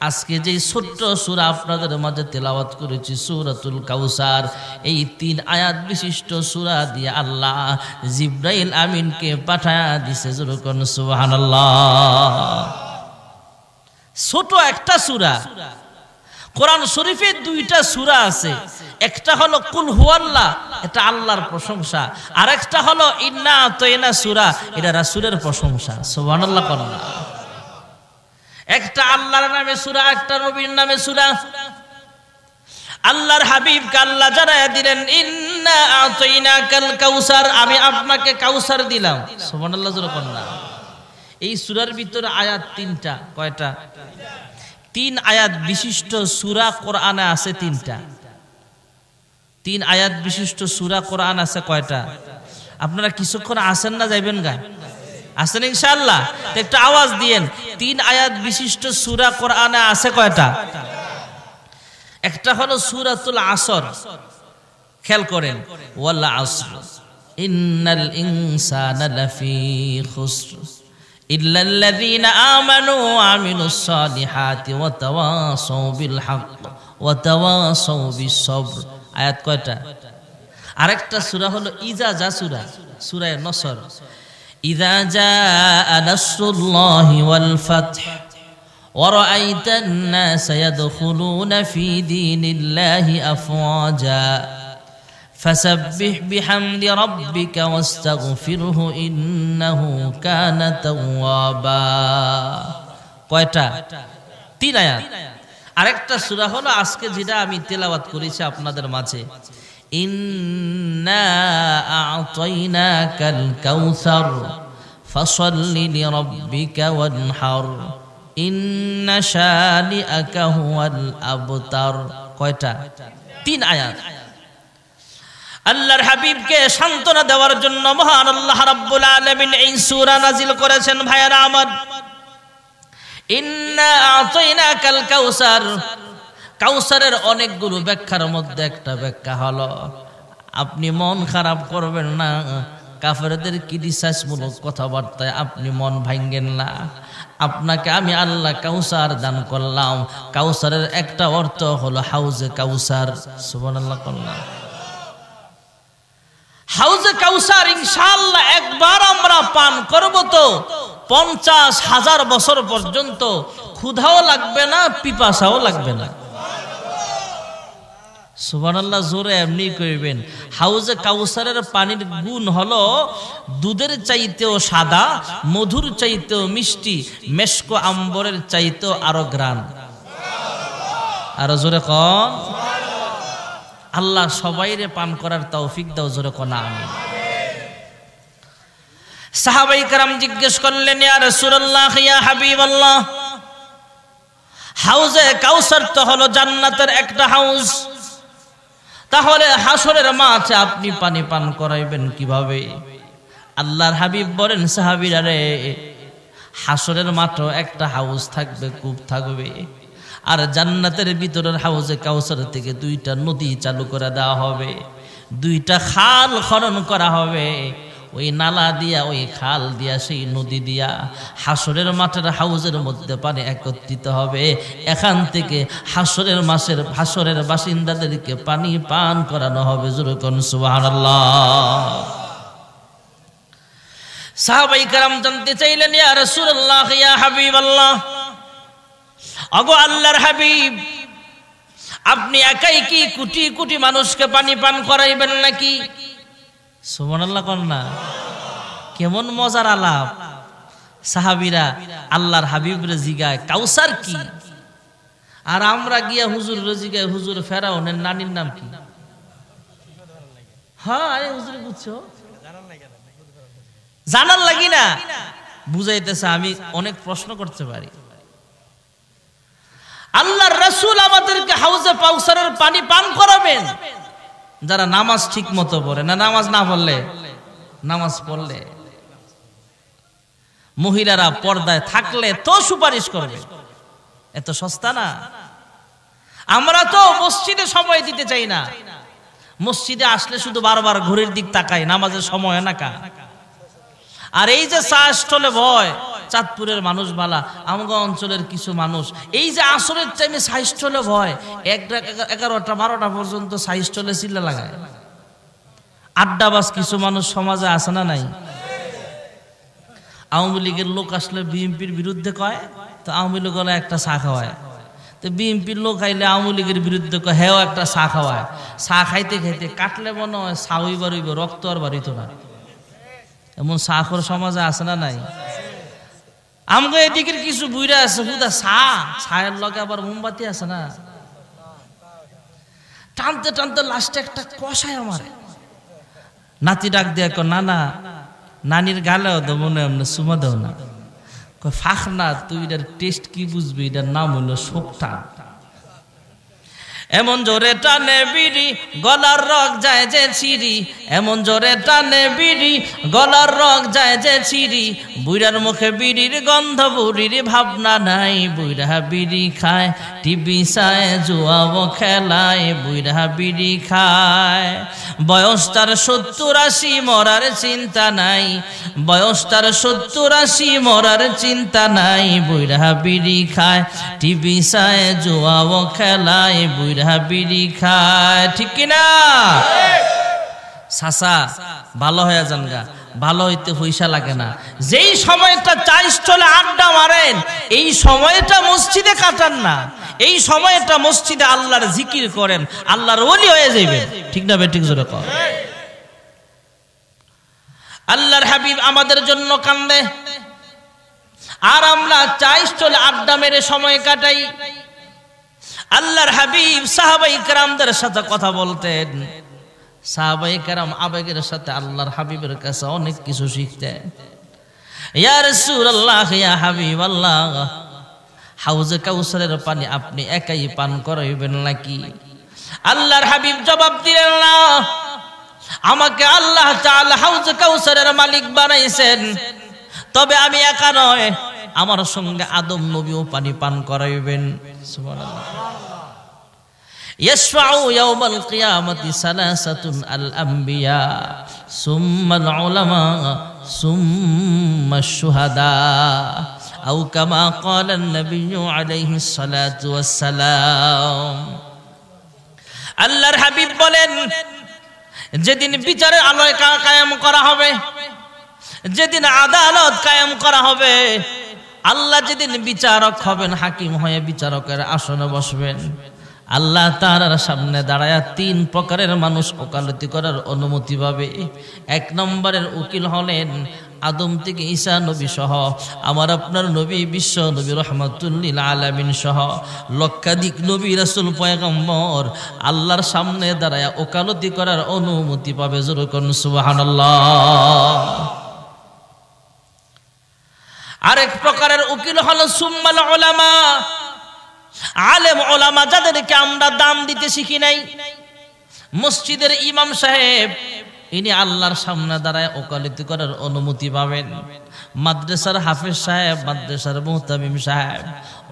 A: আজকে যে ছোট্ট সূরা আপনাদের মাঝে তেলাওয়াত করেছি, সূরাতুল কাউসার, এই 3 আয়াত বিশিষ্ট সূরা দিয়ে আল্লাহ জিবরাইল আমিনকে পাঠায়া দিছে। জোরে কোন সুবহানাল্লাহ। ছোট একটা সূরা। কোরআন শরীফে 2টা সূরা আছে, একটা হলো কুল হুয়াল্লাহ, এটা আল্লাহর প্রশংসা, আর একটা হলো ইন্না আতাইনা সূরা, এটা রাসূলের প্রশংসা। সুবহানাল্লাহ কোন একটা আল্লাহর নামে সূরা, একটা নবীর নামে সূরা। আল্লাহর হাবিবকে আল্লাহ জানায়া দিলেন ইন্না আতাইনাকাল কাউসার, আমি আপনাকে কাউসার দিলাম। সুবহানাল্লাহ জোরে কোন না। এই সূরার ভিতরে আয়াত 3টা। কয়টা? 3 আয়াত বিশিষ্ট সূরা কোরআনে আছে 3টা। 3 আয়াত বিশিষ্ট সূরা কোরআন আছে কয়টা? আপনারা কিছুক্ষণ আসেন না যাইবেন গা? আসেন ইনশাআল্লাহ? একটা আওয়াজ দিয়েন। 3 আয়াত বিশিষ্ট সূরা কোরআনে আছে কয়টা? একটা হলো সূরাতুল আসর। খেয়াল করেন, ওয়াল আসর ইন্নাল ইনসানা লাফি খুসর ইল্লাল্লাযীনা আমানু ওয়া আমিলুস সালিহাতি ওয়া তাওয়াসাউ বিল হক ওয়া তাওয়াসাউ বিস সবর। আয়াত কয়টা? আরেকটা সূরা হলো ইজাজা সূরা, সূরা নসর। ইযা জাআ নাসরুল্লাহি ওয়াল ফাth ওয়া রাআইতান নাসা ইয়াদখুলুনা ফি দীনিল্লাহি আফওয়াজা فسبح بحمد ربك واستغفره إنه كان توابا। কয়টা? 3 আয়াত। আরেকটা সূরা হলো আজকে যেটা আমি তেলাওয়াত করেছি আপনাদের মাঝে, ইন্না আ'তাইনাকাল কাউসার ফাসাল্লি লিরাব্বিকা ওয়ানহার ইন্না শানিআকা হুয়াল আবতার। কয়টা? 3 আয়াত। আল্লাহর হাবিবকে সান্ত্বনা দেওয়ার জন্য মহান আল্লাহ রাব্বুল আলামিন এই সূরা নাজিল করেছেন। ভাইয়ারা আমার, ইন্না আ'তাইনাকাল কাউসার, কাউসারের অনেকগুলো ব্যাখ্যার মধ্যে একটা ব্যাখ্যা হলো আপনি মন খারাপ করবেন না, কাফেরদের ক্রিটিসাইজমূলক কথাবার্তায় আপনি মন ভাঙেন না। আপনাকে আমি আল্লাহ কাউসার দান করলাম। কাউসারের একটা অর্থ হলো হাউজে কাউসার। সুবহানাল্লাহ কল্লা। হাউজে কাউসার ইনশাআল্লাহ একবার আমরা পান করব তো 50,000 বছর পর্যন্ত ক্ষুধাও লাগবে না, পিপাসাও লাগবে না। সুবহানাল্লাহ জোরে এমনি কইবেন। হাউজে কাউসারের পানির গুণ হলো দুধের চাইতেও সাদা, মধুর চাইতেও মিষ্টি, মেশকো আম্বরের চাইতেও আরো গ্রান। আরো জোরে কোন আল্লাহ সবাইরে পান করার তৌফিক দাও। জোরে কোন আমিন। সাহাবায়ে কেরাম জিজ্ঞেস করলেন, ইয়া রাসূলুল্লাহ, ইয়া হাবিবাল্লাহ, হাউজে কাউসার তো হলো জান্নাতের একটা হাউজ, তাহলে হাসরের মাঠে আপনি পানি পান করাইবেন কিভাবে? আল্লাহর হাবিব বলেন, সাহাবীরা রে, হাসরের মাঠে একটা হাউজ থাকবে, কূপ থাকবে, আর জান্নাতের ভিতরের হাউজে কাউসার থেকে 2টা নদী চালু করে দেওয়া হবে, 2টা খাল খনন করা হবে। ওই নালা দিয়া, ওই খাল দিয়া, সেই নদী দিয়া হাসরের মাঠের হাউজের মধ্যে পানি একত্রিত হবে। এখান থেকে হাসরের বাসিন্দাদেরকে পানি পান করানো হবে। জোরে কোন সুবহানাল্লাহ। সাহাবায়ে কেরাম জানতে চাইলেন, ইয়া রাসূলুল্লাহ, ইয়া হাবিবাল্লাহ, ওগো আল্লাহর হাবিব, আপনি একাই কি কোটি কোটি মানুষকে পানি পান করাইবেন নাকি? সুবহানাল্লাহ কোন না। কেমন মজার আলাপ। সাহাবীরা আল্লাহর হাবিবরে জিগায় কাউসার কি, আর আমরা গিয়া হুজুর জিগায়, হুজুর ফেরাউনের নানির নাম কি? হ্যাঁ, আরে হুজুর বুঝছো, জানার লাগি না বুঝাইতেছে আমি অনেক প্রশ্ন করতে পারি। আল্লাহর রাসূল আমাদেরকে হাউজে কাউসারের পানি পান করাবেন যারা নামাজ ঠিক মতো পড়ে না, নামাজ না পড়লে, নামাজ পড়লে। মহিলারা পর্দায় থাকলে তো সুপারিশ করবে, এত সস্তা না। আমরা তো মসজিদে সময় দিতে চাই না, মসজিদে আসলে শুধু বারবার ঘড়ির দিক তাকাই, নামাজের সময় না কা। আর এই যে চা স্টলে ভয়, চাঁদপুরের মানুষ বালা, আমগা অঞ্চলের কিছু মানুষ এই যে আসরের টাইমে চা স্টলে ভয়, 11টা 12টা পর্যন্ত চা স্টলে চিল্লা লাগায়। আড্ডাবাজ কিছু মানুষ সমাজে আছে না নাই? আওয়ামী লীগের লোক আসলে বিএনপির বিরুদ্ধে কয়, তো আওয়ামী লীগ একটা চা খাওয়ায়। তো বিএনপির লোক আইলে আওয়ামী লীগের বিরুদ্ধে কয়, হেও একটা চা খাওয়ায়। চা খাইতে খাইতে কাটলে মনে হয় চা হইবার হইব, রক্ত আর বাড়িত না। এমন চাখর সমাজে আছে না নাই? আমগো এদিকের কিছু বুইরা আছে হুদা ছায়ের লগে আবার মোমবাতি আছে না, টানতে টানতে লাস্টে একটা কষায় আমার নাতি ডাক দিয়ে না না নানির গালেও তো মনে হয় সুমা দেও না, ফাঁক না, তুই এটার টেস্ট কি বুঝবি, এটার নাম হলো শোকটা। এমন জোরে টানে বিড়ি গলার রগ যায় যে ছিড়ি, এমন জোরে টানে বিড়ি গলার রগ যায় যে ছিড়ি। বুইড়ার মুখে বিড়ির গন্ধ, বুড়ির ভাবনা নাই। বুইড়া বিড়ি খায়, টিভি চায়, জুয়াও খেলায়। বুইড়া বিড়ি খায়, বয়স তার 70-80, মরার চিন্তা নাই। বয়স তার 70-80, মরার চিন্তা নাই। বুইড়া বিড়ি খায়, টিভি চায়, জুয়াও খেলায়। বুইড়া বিড়ি খায়, ঠিক কিনা? চাচা ভালো হয়ে যান গা, ভালো হইতে পয়সা লাগে না। যেই সময়টা চাই চলে আড্ডা মারেন, এই সময়টা মসজিদে কাটান না, এই সময়টা মসজিদে আল্লাহর জিকির করেন, আল্লাহর ওলি হয়ে যাবেন। ঠিক না বেঠিক? জোরে কর। আল্লাহর হাবিব আমাদের জন্য কান্দে, আর আমরা চাই চলে আড্ডা মেরে সময় কাটাই। আল্লাহর হাবিব সাহাবায়ে কেরামদের সাথে কথা বলতেন। সাহাবায়ে কেরাম আবেগের সাথে আল্লাহর হাবিবের কাছে অনেক কিছু শিখতেন। ইয়া রাসূলুল্লাহ, ইয়া হাবিবাল্লাহ, হাউজে কাউসারের পানি আপনি একাই পান করাইবেন নাকি? আল্লাহর হাবিব জবাব দিলেন, না, আমাকে আল্লাহ তাআলা হাউজে কাউসারের মালিক বানাইছেন, তবে আমি একা নয়, আমার সঙ্গে আদম নবীও পানি পান করাইবেন। সুবহানাল্লাহ। ইয়াশফাউ ইয়াউমাল কিয়ামাতি সালাসাতুন আল আমবিয়া সুম্মাল উলামা সুম্মাশ শুহাদা আও কামা ক্বালা an-নাবিয়্যু আলাইহিস সালাতু ওয়াস সালাম। আল্লাহর হাবিব বলেন, যেদিন বিচারের আলোয় কায়েম করা হবে, যেদিন আদালত কায়েম করা হবে, আল্লাহ যেদিন বিচারক হবেন, হাকিম হয়ে বিচারকের আসনে বসবেন, আল্লাহ তাআলার সামনে দাঁড়ায়া 3 প্রকারের মানুষ ওকালতি করার অনুমতি পাবে। 1 নম্বরের উকিল হলেন আদম থেকে ঈসা নবী সহ আমার আপনার নবী, বিশ্ব নবী রাহমাতুল লিল আলামিন সহ লক্ষাধিক নবী রাসূল পয়গম্বর আল্লাহর সামনে দাঁড়ায়া ওকালতি করার অনুমতি পাবে। জোরে কোন সুবহানাল্লাহ। আরেক প্রকারের উকিল হলো সুম্মাল উলামা, আলেম ওলামা, যাদেরকে আমরা দাম দিতে শিখি নাই। মসজিদের ইমাম সাহেব, ইনি আল্লাহর সামনে দাঁড়ায় ওকালতি করার অনুমতি পাবেন। মাদ্রাসার হাফেজ সাহেব, মাদ্রাসার মুহতামিম সাহেব,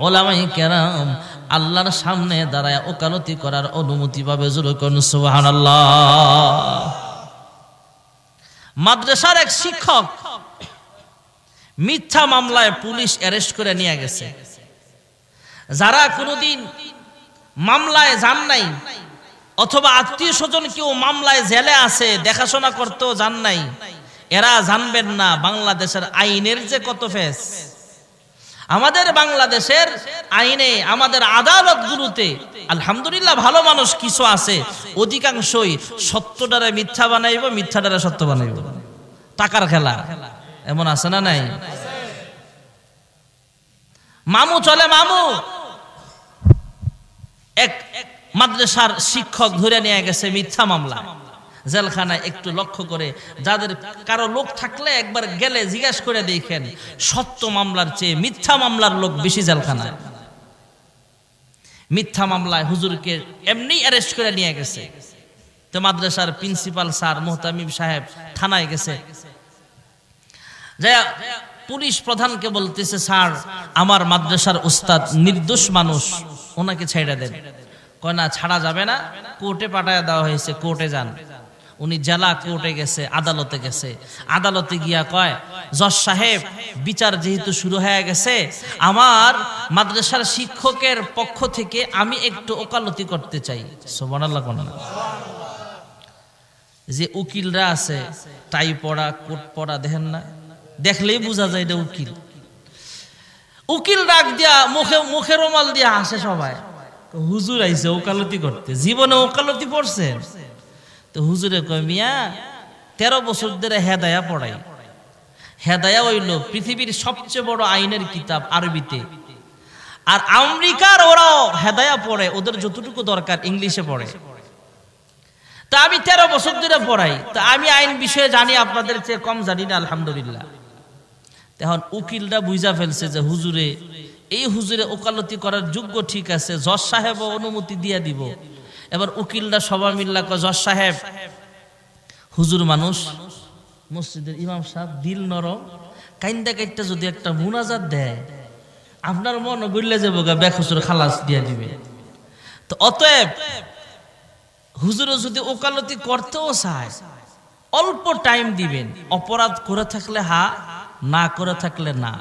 A: ওলামায়ে কেরাম আল্লাহর সামনে দাঁড়ায় ওকালতি করার অনুমতি পাবে। জোরে কোন সুবহানাল্লাহ। মাদ্রাসার এক শিক্ষক মিথ্যা মামলায় পুলিশ অ্যারেস্ট করে নিয়ে গেছে। যারা কোনোদিন মামলায় যান নাই, অথবা আত্মীয় স্বজন কেউ মামলায় জেলে আছে, দেখাশোনা করতেও যান নাই, এরা জানবেন না বাংলাদেশের আইনের যে কত ফেস। আমাদের বাংলাদেশের আইনে, আমাদের আদালতগুলোতে আলহামদুলিল্লাহ ভালো মানুষ কিছু আছে, অধিকাংশই সত্যটারে মিথ্যা বানাইব, মিথ্যাটারে সত্য বানাইব। টাকার খেলা এমন আছে না নাই? মামু চলে মামু। এক মাদ্রাসার শিক্ষক ধরে নিয়ে গেছে মিথ্যা মামলা। জেলখানায় একটু লক্ষ্য করে যাদের কারো লোক থাকলে একবার গেলে জিজ্ঞাসা করে দেখেন, সত্য মামলার চেয়ে মিথ্যা মামলার লোক বেশি জেলখানায়। মিথ্যা মামলায় হুজুরকে এমনি অ্যারেস্ট করে নিয়ে গেছে, তো মাদ্রাসার প্রিন্সিপাল স্যার মোহতামিম সাহেব থানায় গেছে, পুলিশ প্রধানকে বলতেছে, স্যার আমার মাদ্রাসার উস্তাদ নির্দোষ মানুষ, ওনাকে ছেড়ে দেন। কয় না, ছাড়া যাবে না, কোর্টে পাঠায় দেওয়া হয়েছে, কোর্টে যান। উনি জেলা কোর্টে গেছে, আদালতে গেছে। আদালতে গিয়া কয়, জজ সাহেব বিচার যেহেতু শুরু হয়ে গেছে, আমার মাদ্রাসার শিক্ষকের পক্ষ থেকে আমি একটু ওকালতি করতে চাই। সুবহানাল্লাহ। যে উকিলরা আছে টাই পড়া, কোট পড়া, দেখেন না, দেখলেই বোঝা যায় এটা উকিল। উকিল ডাক দিয়া মুখে রুমাল দিয়া হাসে সবাই। হুজুর আইছে ওকালতি করতে, জীবনে ওকালতি পড়ছেন? তো হুজুরে কয়, মিয়া 13 বছর ধরে হেদায়া পড়াই। হেদায়া হইল পৃথিবীর সবচেয়ে বড় আইনের কিতাব আরবিতে। আর আমেরিকার ওরাও হেদায়া পড়ে, ওদের যতটুকু দরকার ইংলিশে পড়ে। তা আমি 13 বছর ধরে পড়াই, তা আমি আইন বিষয়ে জানি, আপনাদের চেয়ে কম জানি না, আলহামদুলিল্লাহ। তখন উকিলরা বুঝা ফেলছে যে হুজুরে, এই হুজুরে ওকালতি করার যোগ্য, ঠিক আছে, জজ সাহেব অনুমতি দিয়ে দিব। এবার উকিলরা সবাই মিল্লা কয়, জজ সাহেব, হুজুর মানুষ, মসজিদের ইমাম সাহেব, দিল নরম, কাইন্দা কাইটটা যদি একটা মুনাজাত দেয়, আপনার মন গড়লে যাবো গা, বেখুসুর খালাস দিয়ে দিবে। তো অতএব হুজুরও যদি ওকালতি করতেও চায়, অল্প টাইম দিবেন, অপরাধ করে থাকলে হা, না করে থাকলে না।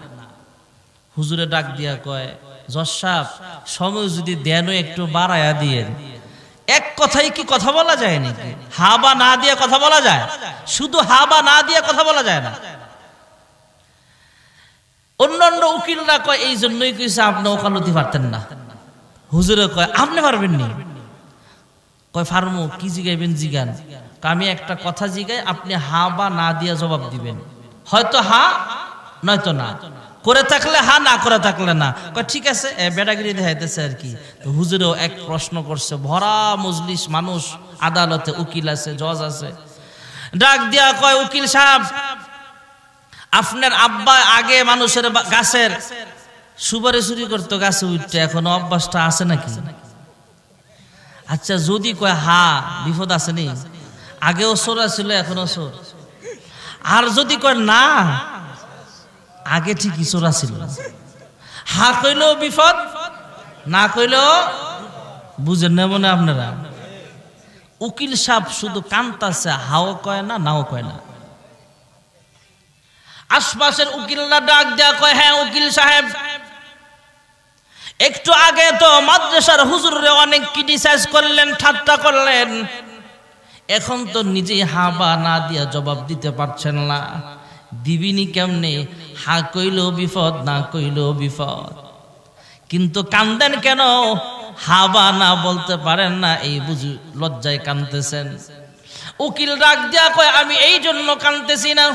A: হুজুরে ডাক দিয়া কয়, জজ সাহেব সময় যদি দেন একটু বাড়ায়া দিয়েন। এক কথাই কি কথা বলা যায় নাকি? হা বা না দিয়ে কথা বলা যায়? শুধু হা বা না দিয়ে কথা বলা যায় না। অন্যান্য উকিলরা কয়, এই জন্যই কইছে আপনি ওকালতি পারতেন না। হুজুরে কয়, আপনি পারবেন নি? কয়, ফার্মু, কি জিগাইবেন জিগান। আমি একটা কথা জিগাই, আপনি হা বা না দিয়ে জবাব দিবেন, হয়তো হা নয়তো না, করে থাকলে হা, না করে থাকলে না। কয় ঠিক আছে, বেড়াগিরি দেখাইতেছে আর কি। তো হুজুরেও এক প্রশ্ন করছে, ভরা মজলিস মানুষ, আদালতে উকিল আছে, জজ আছে। ডাক দিয়া কয়, উকিল সাহেব, আপনার আব্বা আগে মানুষের গাছের সুপারি চুরি করতো, গাছে উঠতে, এখনো অভ্যাসটা আছে নাকি? আচ্ছা, যদি কয় হা, বিপদ আছে নি? আগেও চোর ছিল, এখনো চোর। আর যদি কয় না, আগে ঠিকই চোর ছিল, হা কইলেও বিপদ, না কইলেও, বুঝেন না মনে আপনারা? উকিল সাহেব শুধু কান্তাছে, হাও কয় না, নাও কয় না। আশপাশের উকিলরা ডাক দেয়া কয়, হ্যাঁ উকিল সাহেব, একটু আগে তো মাদ্রাসার হুজুরে অনেক ক্রিটিসাইজ করলেন, ঠাট্টা করলেন, এখন তো নিজেই হা বা না দিয়া জবাব দিতে পারছেন না, দিবিনি কেমনে? হা কইলেও বিপদ, না কইলেও বিপদ। কিন্তু কান্দেন কেন? হা বা না বলতে পারেন না, এই বুঝি লজ্জায় কাঁদতেছেন। উকিল ডাক দিয়া কয়, আমি এই জন্য কাঁদতেছি না,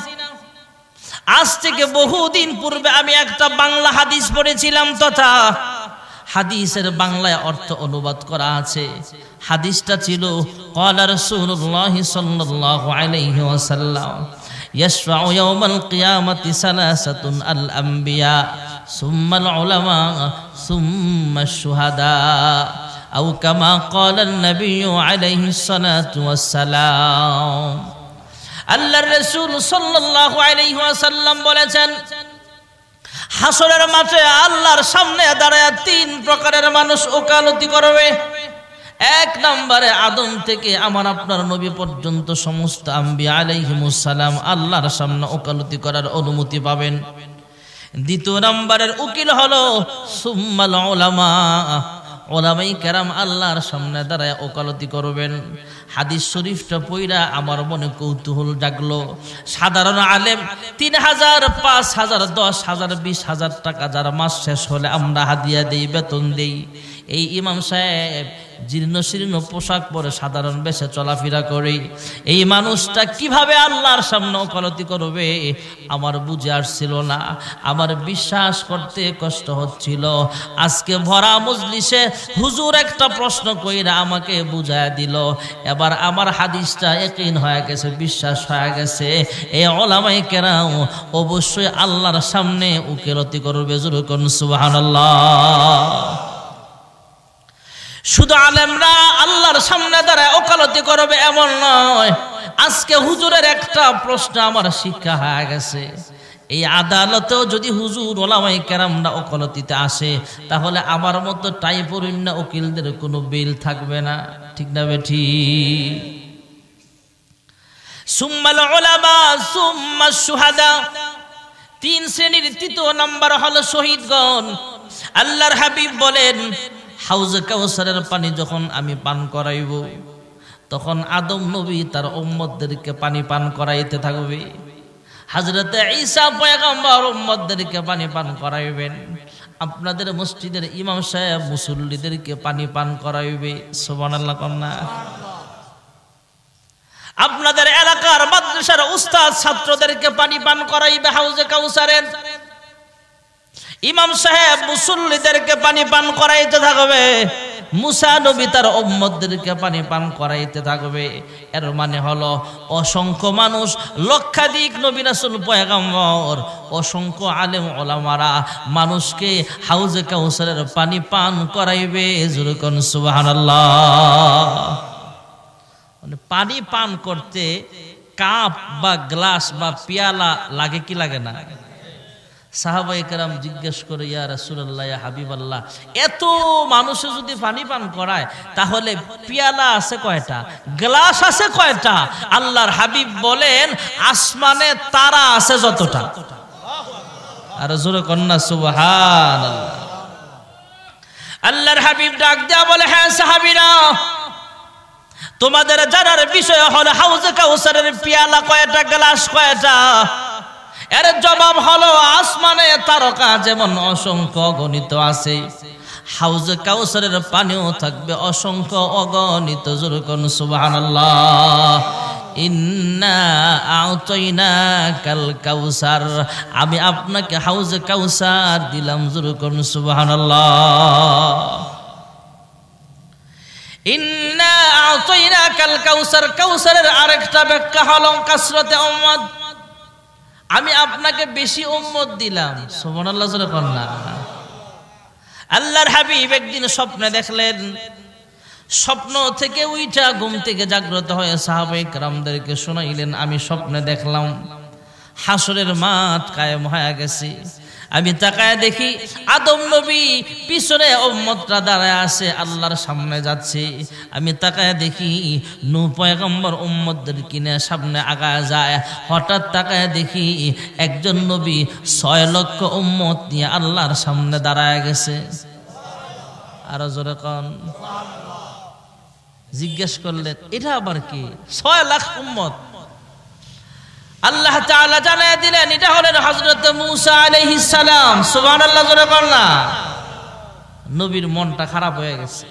A: আজ থেকে বহুদিন পূর্বে আমি একটা বাংলা হাদিস পড়েছিলাম, তথা হাদিসের বাংলায় অর্থ অনুবাদ করা আছে। হাদিসটা ছিল, ক্বালা রাসূলুল্লাহ সাল্লাল্লাহু আলাইহি ওয়াসাল্লাম, ইয়াশফাউ ইয়াওমাল কিয়ামাতি সালাসাতুন আল আমবিয়া সুম্মাল উলামা সুম্মাশ শুহাদা, আও কামা ক্বালা নবী আলাইহিস সালাতু ওয়াস সালাম। আল্লাহর রাসূল সাল্লাল্লাহু আলাইহি ওয়াসাল্লাম বলেছেন, হাসরের মাঠে আল্লাহর সামনে দাঁড়ায় 3 প্রকারের মানুষ ওকালতি করবে। 1 নম্বরে আদম থেকে আমার আপনার নবী পর্যন্ত সমস্ত আম্বিয়া আলাইহিমুস সালাম আল্লাহর সামনে ওকালতি করার অনুমতি পাবেন। 2 নম্বরের উকিল হলো সুম্মাল উলামা, ওলামাই কেরাম আল্লাহর সামনে দাঁড়ায় ওকালতি করবেন। হাদিস শরীফটা পইরা আমার মনে কৌতূহল জাগলো। সাধারণ আলেম 3000, 5000, 10,000, 20,000 টাকা যার মাস শেষ হলে আমরা হাদিয়া দেই, বেতন দেই, এই ইমাম সাহেব জীর্ণ শীর্ণ পোশাক পরে সাধারণ বেশে চলাফেরা করে, এই মানুষটা কিভাবে আল্লাহর সামনে ওকালতি করবে আমার বুঝে আসছিল না, আমার বিশ্বাস করতে কষ্ট হচ্ছিল। আজকে ভরা মজলিসে হুজুর একটা প্রশ্ন কইরা আমাকে বুঝায় দিল, এবার আমার হাদিসটা ইয়াকিন হয়ে গেছে, বিশ্বাস হয়ে গেছে। এই উলামায়ে কেরাম অবশ্যই আল্লাহর সামনে ওকালতি করবে। জোরে কোন সুবহানাল্লাহ। শুধু আলেমরা আল্লাহর সামনে দাঁড়ায় ওকালতি করবে এমন নয়। আজকে হুজুরের একটা প্রশ্ন আমার শিক্ষা হয়ে গেছে, এই আদালতেও যদি হুজুর উলামায়ে কেরামরা ওকালতিতে আসে তাহলে আমার মতো টাইপরিন উকিলদের কোনো বিল থাকবে না। ঠিক না বেঠি? সুম্মাল উলামা সুম্মাশ শুহাদা, তিন শ্রেণীর তৃতীয় নাম্বার হলো শহীদগণ। আল্লাহর হাবিব বলেন হাউজে কাউসারের পানি যখন আমি পান করাইব তখন আদম নবী তার উম্মতদেরকে পানি পান করাইতে থাকবে, হযরতে ঈসা পয়গম্বর উম্মতদেরকে পানি পান করাইবেন, আপনাদের মসজিদের ইমাম সাহেব মুসল্লিদেরকে পানি পান করাইবে। সুবহানাল্লাহ কন্যা। আপনাদের এলাকার মাদ্রাসার উস্তাদ ছাত্রদেরকে পানি পান করাইবে হাউজে কাউসারের। ইমাম সাহেব মুসল্লিদেরকে পানি পান করাইতে থাকবে, মুসা নবী তার উম্মতদেরকে পানি পান করাইতে থাকবে। এর মানে হলো অসংখ্য মানুষ, লক্ষাধিক নবী রাসূল পয়গম্বর, অসংখ্য আলেম ওলামারা মানুষকে হাউজে কাউসারের পানি পান করাইবে। জোরে কোন সুবহানাল্লাহ। মানে পানি পান করতে কাপ বা গ্লাস বা পিয়ালা লাগে কি লাগে না? সাহাবায়ে কেরাম জিজ্ঞেস করে, ইয়া রাসূলুল্লাহ, ইয়া হাবিবাল্লাহ, এত মানুষে যদি পানি পান করায় তাহলে পিয়ালা আছে কয়টা, গ্লাস আছে কয়টা? আল্লাহর হাবিব বলেন আসমানে তারা আছে যতটা। আর জোরে কন্না সুবহানাল্লাহ। আল্লাহর হাবিব ডাক দেয়া বলে, হ্যাঁ সাহাবীরা, তোমাদের জানার বিষয় হলো হাউজে কাউসারের পিয়ালা কয়টা, গ্লাস কয়টা? এর জবাব হলো আসমানে তারকা যেমন অসংখ্য অগণিত আছে, হাউজে কাউসারের পানিও থাকবে অসংখ্য অগণিত। জোরে কোন সুবহানাল্লাহ। ইন্না আ'তাইনাকাল কাউসার, আমি আপনাকে হাউজে কাউসার দিলাম। জোরে কোন সুবহানাল্লাহ। ইন্না আ'তাইনাকাল কাউসার, কাউসারের আরেকটা ব্যাখ্যা হলো কাসরাতে উম্মত, আমি আপনাকে বেশি উম্মত দিলাম। সুবহানাল্লাহ। জোরে কোন না। আল্লাহর হাবিব একদিন স্বপ্নে দেখলেন, স্বপ্ন থেকে উইঠা ঘুম থেকে জাগ্রত হয়ে সাহাবায়ে কেরামদেরকে শোনাইলেন, আমি স্বপ্নে দেখলাম হাসরের মাঠ কায়েম হয়ে গেছে। আমি তাকায় দেখি আদম নবী পিছনে উম্মতরা দাঁড়ায় আছে, আল্লাহর সামনে যাচ্ছে। আমি তাকায় দেখি নূহ পয়গম্বর উম্মতদের কিনে সামনে আগায় যায়। হঠাৎ তাকায় দেখি একজন নবী 6 লক্ষ উম্মত নিয়ে আল্লাহর সামনে দাঁড়ায় গেছে। আরো জোরে কোন। জিজ্ঞেস করলেন এটা আবার কি? 6 লাখ উম্মত। আল্লাহ তাআলা জানায় দিলেন এটা হলেন হযরত মূসা আলাইহিস সালাম। সুবহানাল্লাহ। জোরে বল না। নবীর মনটা খারাপ হয়ে গেছে,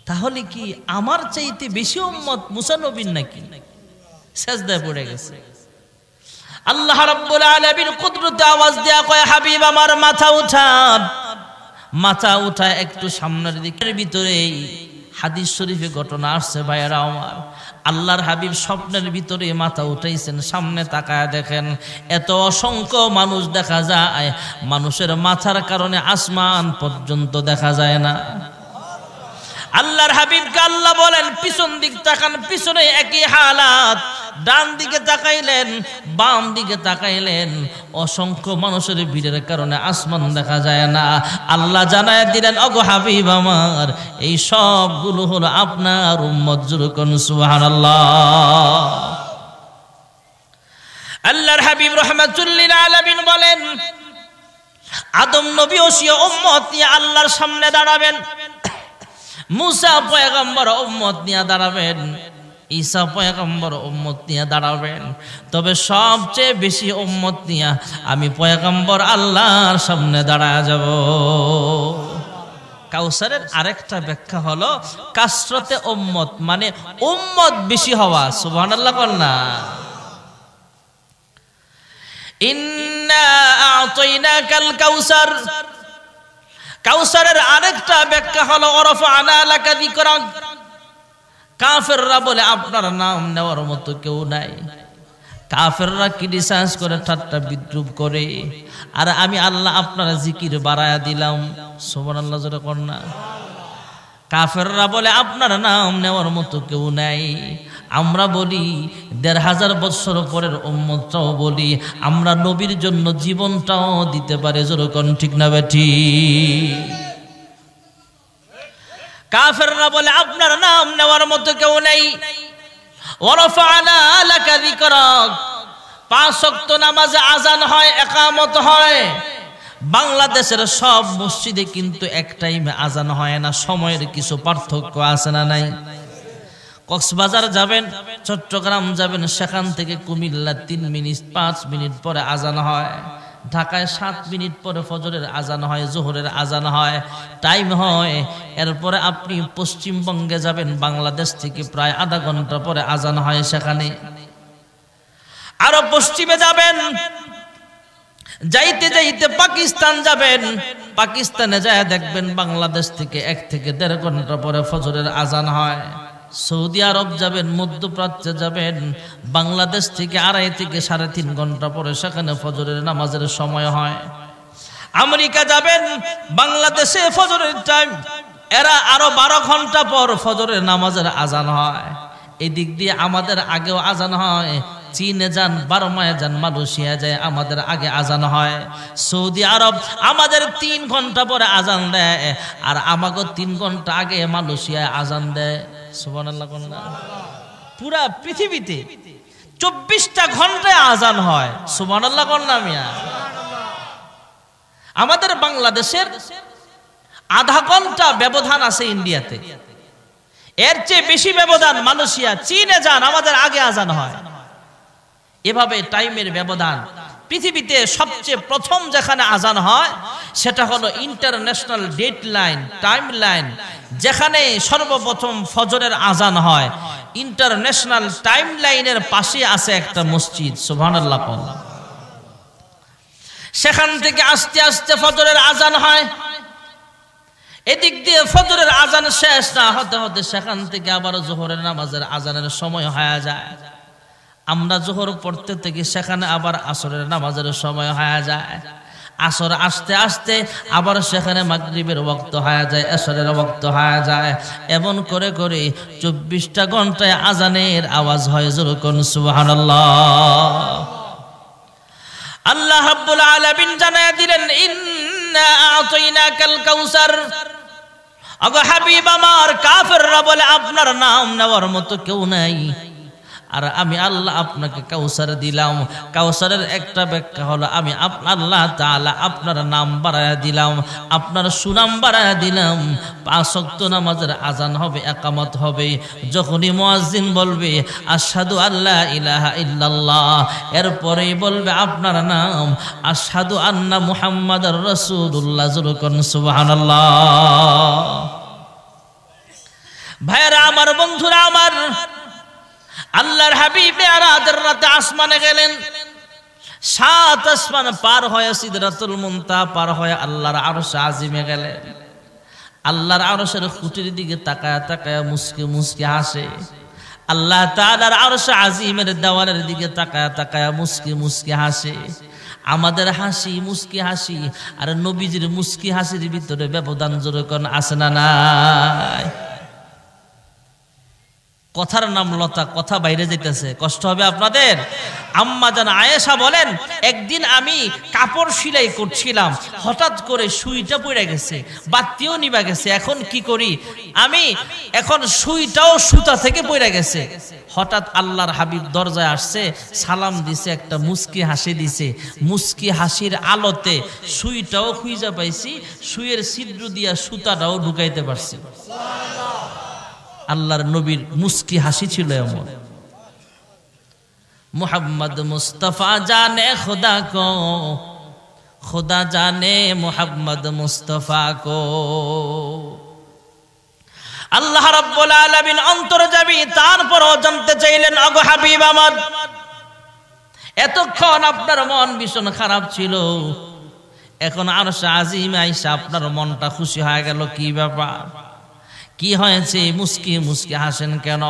A: তাহলে কি আমার চাইতে বেশি উম্মত মূসা নবীর নাকি? সিজদায় পড়ে গেছে। আল্লাহ রাব্বুল আলামিন কুদরতে আওয়াজ দেয়া কয়, হাবিব আমার মাথা উঠান। মাথা উঠায় একটু সামনের দিকের ভিতরেই হাদিস শরীফে ঘটনা আসছে ভাইয়েরা আমার, আল্লাহর হাবিব স্বপ্নের ভিতরে মাথা উঠাইছেন, সামনে তাকায় দেখেন এত অসংখ্য মানুষ দেখা যায়, মানুষের মাথার কারণে আসমান পর্যন্ত দেখা যায় না। আল্লাহর হাবিবকে আল্লাহ বলেন পিছন দিক তাকান, পিছনে একই হালাত। ডান দিকে তাকাইলেন, বাম দিকে তাকাইলেন, অসংখ্য মানুষের ভিড়ের কারণে আসমান দেখা যায় না। আল্লাহ জানায় দিলেন, ওগো হাবিব আমার, এই সবগুলো হলো আপনার উম্মত। জোরে কোন সুবহানাল্লাহ। আল্লাহর হাবিব রাহমাতুল লিল আলামিন বলেন, আদম নবী ও সে উম্মত নিয়ে আল্লাহর সামনে দাঁড়াবেন, মূসা পয়গম্বর উম্মত নিয়ে দাঁড়াবেন, ঈসা পয়গম্বর উম্মত নিয়ে দাঁড়াবেন। তবে সবচেয়ে বেশি উম্মত নিয়ে আমি পয়গম্বর আল্লাহর সামনে দাঁড়ায় যাব। কাউসারের আরেকটা ব্যাখ্যা হলো কাসরতে উম্মত, মানে উম্মত বেশি হওয়া। সুবহানাল্লাহ বলনা। ইন্না আ'তাইনাকাল কাউসার, কাউসারের আরেকটা ব্যাখ্যা হলো ওয়ারাফা'না লাকা যিকরাক। কাফেররা বলে আপনার নাম নেওয়ার মতো কেউ নাই। কাফেররা ক্রিটিসাইজ করে, ঠাট্টা বিদ্রুপ করে, আর আমি আল্লাহ আপনার জিকির বাড়ায়া দিলাম। সুবহানাল্লাহ জোরে কোন না। কাফেররা বলে আপনার নাম নেওয়ার মতো কেউ নাই। আমরা বলি ১৫০০ বছর পরের উম্মতটাও বলি আমরা নবীর জন্য জীবনটাও দিতে পারে। জোরে কোন ঠিক না বেঠি? কাফেররা বলে আপনার নাম নেওয়ার মতো কেউ নেই। ওয়ারাফা'না লাকা যিকরাক, ৫ ওয়াক্ত নামাজে আজান হয়, ইকামত হয়। বাংলাদেশের সব মসজিদে কিন্তু এক টাইমে আজান হয় না, সময়ের কিছু পার্থক্য আছে না নাই? কক্সবাজার যাবেন, চট্টগ্রাম যাবেন, সেখান থেকে কুমিল্লা ৩ মিনিট ৫ মিনিট পরে আজান হয়। ঢাকায় ৭ মিনিট পরে ফজরের আজান হয়, জোহরের আজান হয়, টাইম হয়। এরপরে আপনি পশ্চিমবঙ্গে যাবেন, বাংলাদেশ থেকে প্রায় আধা ঘন্টা পরে আজান হয় সেখানে। আরো পশ্চিমে যাবেন, যাইতে যাইতে পাকিস্তান যাবেন, পাকিস্তানে যায় দেখবেন বাংলাদেশ থেকে ১ থেকে ১.৫ ঘন্টা পরে ফজরের আজান হয়। সৌদি আরব যাবেন, মধ্যপ্রাচ্যে যাবেন, বাংলাদেশ থেকে ২.৫ থেকে ৩.৫ ঘন্টা পরে সেখানে ফজরের নামাজের সময় হয়। আমেরিকা যাবেন, বাংলাদেশে ফজরের টাইম, এরা আরো ১২ ঘন্টা পর ফজরের নামাজের আজান হয়। এই দিক দিয়ে আমাদের আগেও আজান হয়। চীনে যান, বার্মায় যান, মালয়েশিয়া যায়, আমাদের আগে আজান হয়। সৌদি আরব আমাদের ৩ ঘন্টা পরে আজান দেয়, আর আমাকে ৩ ঘন্টা আগে মালয়েশিয়ায় আজান দেয়। সুবহানাল্লাহ। পুরা পৃথিবীতে ২৪টা ঘন্টায় আজান হয়। সুবহানাল্লাহ কন্যা মিয়া। আমাদের বাংলাদেশের আধা ঘন্টা ব্যবধান আছে ইন্ডিয়াতে, এর চেয়ে বেশি ব্যবধান মালয়েশিয়া। চীনে যান, আমাদের আগে আজান হয়। এভাবে টাইমের ব্যবধান। পৃথিবীতে সবচেয়ে প্রথম যেখানে আজান হয় সেটা হলো international date line, time line, যেখানে সর্বপ্রথম ফজরের আজান হয়। ইন্টারন্যাশনাল টাইম লাইনের পাশে আছে একটা মসজিদ। সুবহানাল্লাহ। সেখান থেকে আস্তে আস্তে ফজরের আজান হয়। এদিক দিয়ে ফজরের আজান শেষ না হতে হতে সেখান থেকে আবার জোহরের নামাজের আজানের সময় হয়ে যায়। আমরা জোহর পড়তে থেকে সেখানে আবার আসরের নামাজের সময় হয়ে যায়। আসর আসতে আসতে আবার সেখানে মাগরিবের ওয়াক্ত হয়ে যায়, আসরের ওয়াক্ত হয়ে যায়। এমন করে করে ২৪টা ঘন্টায় আজানের আওয়াজ হয়। জোরে কোন সুবহানাল্লাহ। আল্লাহ রাব্বুল আলামিন জানায় দিলেন, ইন্না আ'তাইনাকাল কাউসার। আগো হাবিব আমার, কাফেররা বলে আপনার নাম নেওয়ার মতো কেউ নাই, আর আমি আল্লাহ আপনাকে কাউসার দিলাম। কাউসারের একটা ব্যাখ্যা হলো আমি আল্লাহ তাআলা আপনার নাম বাড়ায়া দিলাম, আপনার সুনাম বাড়ায়া দিলাম। ৫ ওয়াক্ত নামাজের আজান হবে, ইকামত হবে, যখনই মুয়াজ্জিন বলবে আশহাদু আল্লা ইলাহা ইল্লাল্লাহ, এরপরেই বলবে আপনার নাম, আশহাদু আন্না মুহাম্মাদার রাসূলুল্লাহ। সুবহানাল্লাহ। ভাইরা আমার, বন্ধুরা আমার, আল্লাহর হাবিব মিরাজের রাতে আসমানে গেলেন। ৭ আসমান পার হয়ে সিদরাতুল মুনতাহা পার হয়ে আল্লাহর আরশ আজিমে গেলেন। আল্লাহর আরশের খুঁটির দিকে তাকায়া তাকায়া মুস্কি মুস্কি হাসে। আল্লাহ তাআলার আরশ আজিমের দেওয়ালের দিকে তাকায়া তাকায়া মুস্কি মুস্কি হাসে। আমাদের হাসি মুস্কি হাসি আর নবীজির মুস্কি হাসির ভিতরে ব্যবধান যেরকম আছে না নাই? কথার নাম লতা, কথা বাইরে যেতেছে, কষ্ট হবে আপনাদের। আম্মা জান আয়েশা বলেন, একদিন আমি কাপড় সেলাই করছিলাম, হঠাৎ করে সুইটা পড়ে গেছে, বাতিও নিভা গেছে। এখন কি করি আমি? এখন সুইটাও সুতা থেকে পড়ে গেছে। হঠাৎ আল্লাহর হাবিব দরজায় আসছে, সালাম দিছে, একটা মুস্কি হাসি দিছে। মুস্কি হাসির আলোতে সুইটাও খুঁজে পাইছি, সুইয়ের ছিদ্র দিয়া সুতাটাও ঢুকাইতে পারছি। আল্লাহর নবীর মুস্কি হাসি ছিল এমন। মুহাম্মদ মুস্তাফা জানে খুদা কো, খুদা জানে মুহাম্মদ মুস্তাফা কো। আল্লাহ রাব্বুল আলামিন অন্তর্যামী, তারপরও জানতে চাইলেন, ওগো হাবিব আমার, এতক্ষণ আপনার মন ভীষণ খারাপ ছিল, এখন আরশে আজিমে আইসা আপনার মনটা খুশি হয়ে গেল, কি ব্যাপার, কি হয়েছে? মুস্কি মুস্কি হাসেন কেন?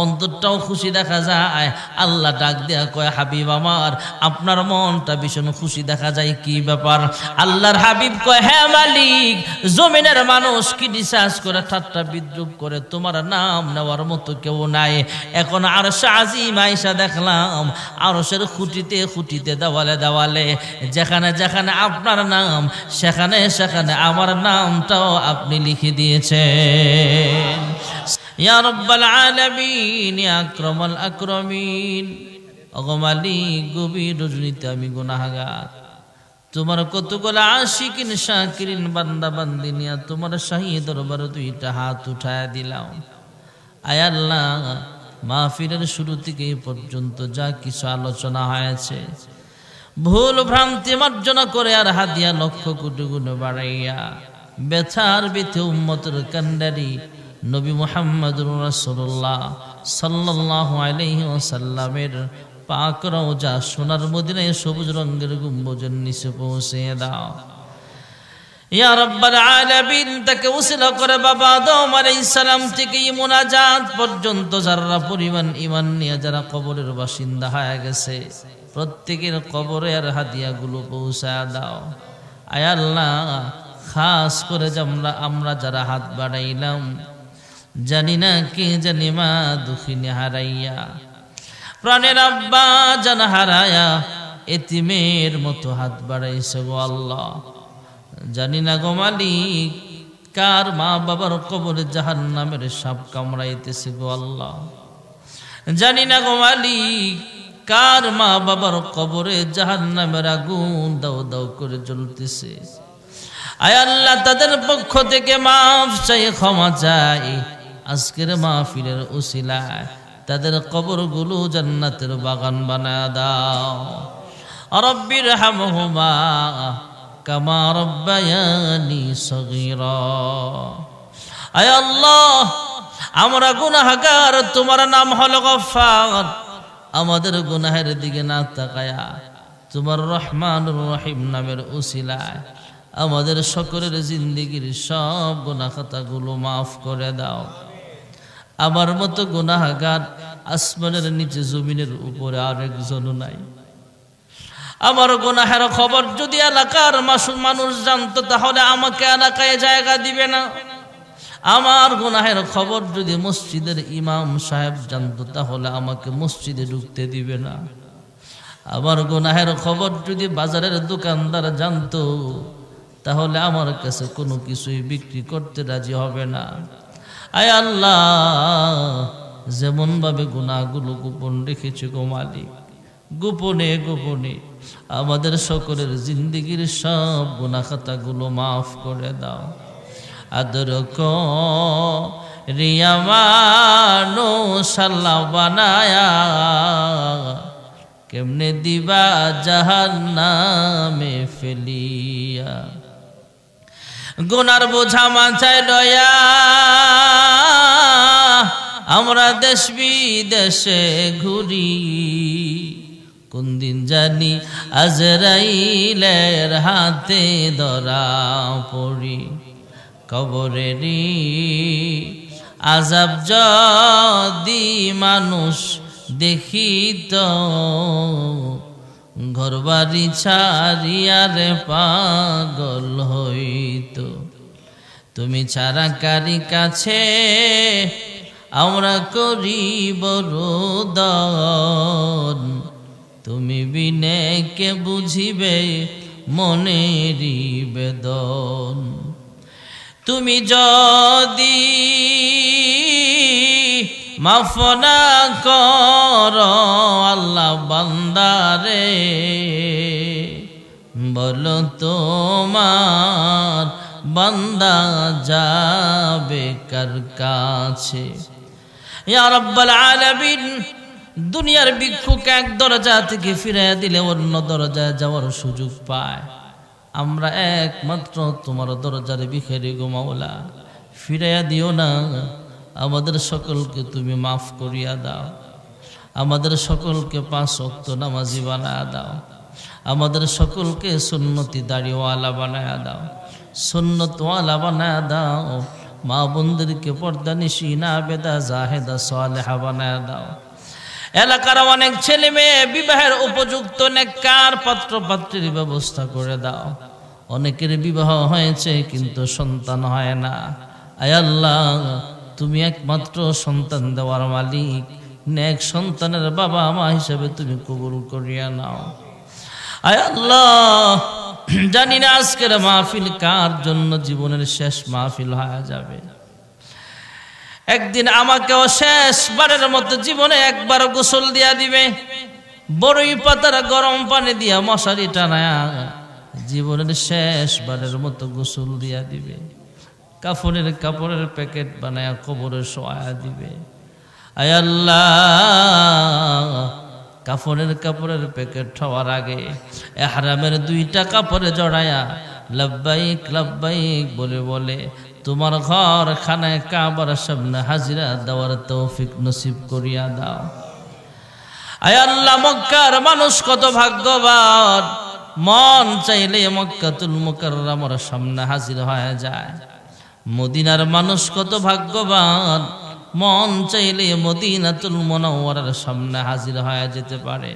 A: অন্তরটাও খুশি দেখা যায়। আল্লাহ ডাক দেয়া কয়, হাবিব আমার, আপনার মনটা ভীষণ খুশি দেখা যায়, কি ব্যাপার? আল্লাহর হাবিব কয়, হ্যাঁ মালিক, জমিনের মানুষ কি ডিসাস করে, ঠাট্টা বিদ্রুপ করে, তোমার নাম নেওয়ার মতো কেউ নাই। এখন আরশে আজিম আইসা দেখলাম, আরশের খুঁটিতে খুঁটিতে, দেওয়ালে দেওয়ালে, যেখানে যেখানে আপনার নাম, সেখানে সেখানে আমার নামটাও আপনি লিখে দিয়েছেন। ইয়া রাব্বাল আলামিন, ইয়া আকরামাল আকরামিন, ওগো মালিক, গভীর রজনীতে আমি গুনাহগার, তোমার কতগুলো আশিকিন শাকিরিন বান্দা বান্দি নিয়া তোমার শাহী দরবারে দুইটা হাত উঠায় দিলাম। আয় আল্লাহ, মাহফিলের শুরু থেকে এই পর্যন্ত যা কিছু আলোচনা হয়েছে, ভুল ভ্রান্তি মার্জনা করে আর হাদিয়া লক্ষ কোটি গুণ বাড়াইয়া ব্যথার ব্যথে উম্মতের কান্ডারি নবী মুহাম্মদুর রাসূলুল্লাহ সাল্লাল্লাহু আলাইহি ওয়াসাল্লামের পাক রওজা সোনার মদিনায় সবুজ রঙের গম্বুজের নিচে পৌঁছে দাও। ইয়া রাব্বাল আলামিন, তাকে উসিলা করে বাবা আদম আলাইহিস সালাম থেকে মুনাজাত পর্যন্ত যারা পরিমাণ ঈমান নিয়ে যারা কবরের বাসিন্দা হয়ে গেছে, প্রত্যেকের কবরে আর হাদিয়াগুলো পৌঁছায় দাও। আয় আল্লাহ, খাস করে আমরা যারা হাত বাড়াইলাম, জানি না কে জানি মা দুঃখিনী হারাইয়া, প্রাণের আব্বা জান হারায়া এতিমের মতো হাত বাড়াইছে গো আল্লাহ, জানি না গো মালিক, কার মা বাবার কবরে জাহান্নামের সাপ কামড়াইতেছে গো আল্লাহ, জানি না গো মালিক, কার মা বাবার কবরে জাহান্নামের আগুন দাও দাও করে জ্বলতেছে। আয় আল্লাহ, তাদের পক্ষ থেকে মাফ চাই, ক্ষমা চাই, আজকের মাহফিলের উসিলায় তাদের কবরগুলো জান্নাতের বাগান বানায় দাও। রব্বির হামহুমা কামা রব্বায়ানি সগীরা। আয় আল্লাহ, আমরা গুনাহগার, তোমার নাম হলো গফফার, আমাদের গুনাহের দিকে না তাকায়া তোমার রহমানুর রহিম নামের উসিলায় আমাদের সকলের জিন্দেগির সব গুনাহ খাতাগুলো মাফ করে দাও। আমার মতো গুনাহগার আসমানের নিচে জমিনের উপরে আরেকজন নাই। আমার গুনাহের খবর যদি এলাকার মানুষ জানতো, তাহলে আমাকে এলাকায় জায়গা দিবে না। আমার গুনাহের খবর যদি মসজিদের ইমাম সাহেব জানতো, তাহলে আমাকে মসজিদে ঢুকতে দিবে না। আমার গুনাহের খবর যদি বাজারের দোকানদার জানতো, তাহলে আমার কাছে কোনো কিছুই বিক্রি করতে রাজি হবে না। আয় আল্লাহ, যেমন ভাবে গুনাহগুলো গোপন রেখেছে গো মালিক, গোপনে গোপনে আমাদের সকলের জিন্দেগির সব গুনাহ খাতাগুলো মাফ করে দাও। আদর রিয়া মানুষ আল্লাহ বানায়া, কেমনে দিবা জাহান্নামে ফেলিয়া, গুনার বোঝা মাথায় লয়া আমরা দেশ বিদেশে ঘুরি, কোন দিন জানি আজরাইলের হাতে ধরা পড়ি। কবরেরই আযাব যদি মানুষ দেখিত, ঘরবাড়ি ছাড়িয়ারে পাগল হইত। তুমি ছাড়া কারি কাছে আমরা করিব রোদন, তুমি বিনে কে বুঝিবে মনেরই বেদন। তুমি যদি মাফ না কর আল্লাহ বান্দারে, বলো তোমার বান্দা যাবে কার কাছে। ইয়া রাব্বাল আলামিন, দুনিয়ার ভিক্ষুক এক দরজা থেকে ফিরে দিলে অন্য দরজায় যাওয়ার সুযোগ পায়। আমরা একমাত্র তোমার দরজার ভিখারি গো মাওলা, ফিরাইয়া দিও না। আমাদের সকলকে তুমি মাফ করিয়া দাও। আমাদের সকলকে 5 ওয়াক্ত নামাজি বানায়া দাও। আমাদের সকলকে সুন্নতি দাড়িওয়ালা বানায়া দাও, সুন্নতওয়ালা বানায়া দাও। মা বোনদেরকে পর্দানিশিনা বেদা জাহেদা সালেহা বানায়া দাও। এলাকার অনেক ছেলে মেয়ে বিবাহের উপযুক্ত নেককার পাত্র পাত্রীর ব্যবস্থা করে দাও। অনেকের বিবাহ হয়েছে কিন্তু সন্তান হয় না। আয় আল্লাহ, তুমি একমাত্র সন্তান দেওয়ার মালিক। নেক সন্তানের বাবা মা হিসেবে তুমি কবুল করিয়া নাও। আয় আল্লাহ, জানি না আজকের মাহফিল কার জন্য জীবনের শেষ মাহফিল হয়ে যাবে। একদিন আমাকেও শেষবারের মতো জীবনে একবার গোসল দিয়া দিবে। বড়ই পাতার গরম পানি দিয়া মশারি টানায়া জীবনের শেষবারের মতো গোসল দিয়া দিবে। কাপড়ের প্যাকেট বানায়া কবরে শোয়া দিবে। আয় আল্লাহ, কাপড়ের প্যাকেট হওয়ার আগে ইহরামের 2টা কাপড়ে জড়ায়া লব্বাইক লব্বাইক বলে বলে তোমার ঘর খানায় কাবার সামনে হাজিরা দেওয়ার তৌফিক নসিব করিয়া দাও। আয় আল্লাহ, মক্কার মানুষ কত ভাগ্যবান, মন চাইলে মক্কাতুল মুকাররমার সামনে হাজির হয়ে যায়। মদিনার মানুষ কত ভাগ্যবান, মন চাইলে মদিনাতুল মুনাওয়ারার সামনে হাজির হয়ে যেতে পারে।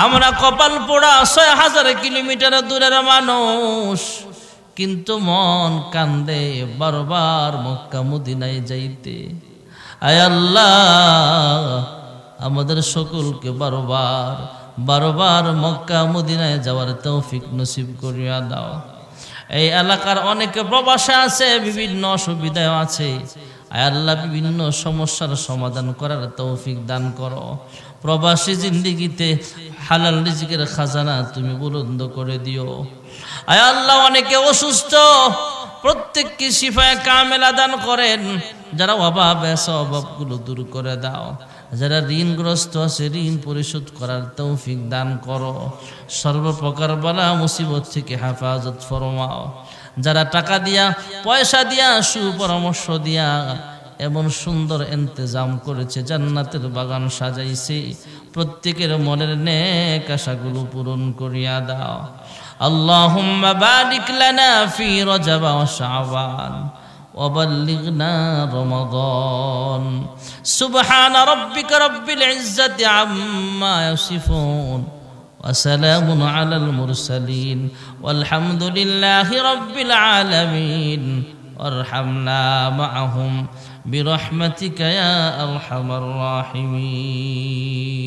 A: আমরা কপাল পোড়া 6000 কিলোমিটার দূরের মানুষ, কিন্তু মন কান্দে বারবার মক্কা মদিনায় যাইতে। আয় আল্লাহ, আমাদের সকলকে বারবার মক্কা মদিনায় যাওয়ার তৌফিক নসিব করিয়া দাও। এই এলাকার অনেকে প্রবাসে আছে, বিভিন্ন অসুবিধায় আছে। আয় আল্লাহ, বিভিন্ন সমস্যার সমাধান করার তৌফিক দান করো। প্রবাসী জিন্দেগিতে হালাল রিজিকের খাজানা তুমি বুলন্দ করে দিও। আয় আল্লাহ, অনেকে অসুস্থ, প্রত্যেককে শিফায়ে কামেলা দান করেন। যারা অভাব আছে অভাবগুলো দূর করে দাও। যারা ঋণগ্রস্ত আছে ঋণ পরিশোধ করার তৌফিক দান করো। সর্বপ্রকার বালা মুসিবত থেকে হেফাজত ফরমাও। যারা টাকা দিয়া পয়সা দিয়া সুপরামর্শ দিয়া এমন সুন্দর ইন্তজাম করেছে, জান্নাতের বাগান সাজাইছে, প্রত্যেকের মনের নেক আশাগুলো পূরণ করিয়া দাও। আল্লাহুম্মা বারিক লানা ফি রজব ওয়া শাবান ওয়া বাল্লিগনা রমাদান। সুবহান রাব্বিকা রাব্বিল ইজ্জাতি আম্মা ইয়াসিফুন ওয়া সালামুন আলাল মুরসালিন ওয়ালহামদুলিল্লাহি রাব্বিল আলামিন। ওয়ারহামনা মাআহুম বিরহমাতিকা ইয়া আরহামার রাহিমিন।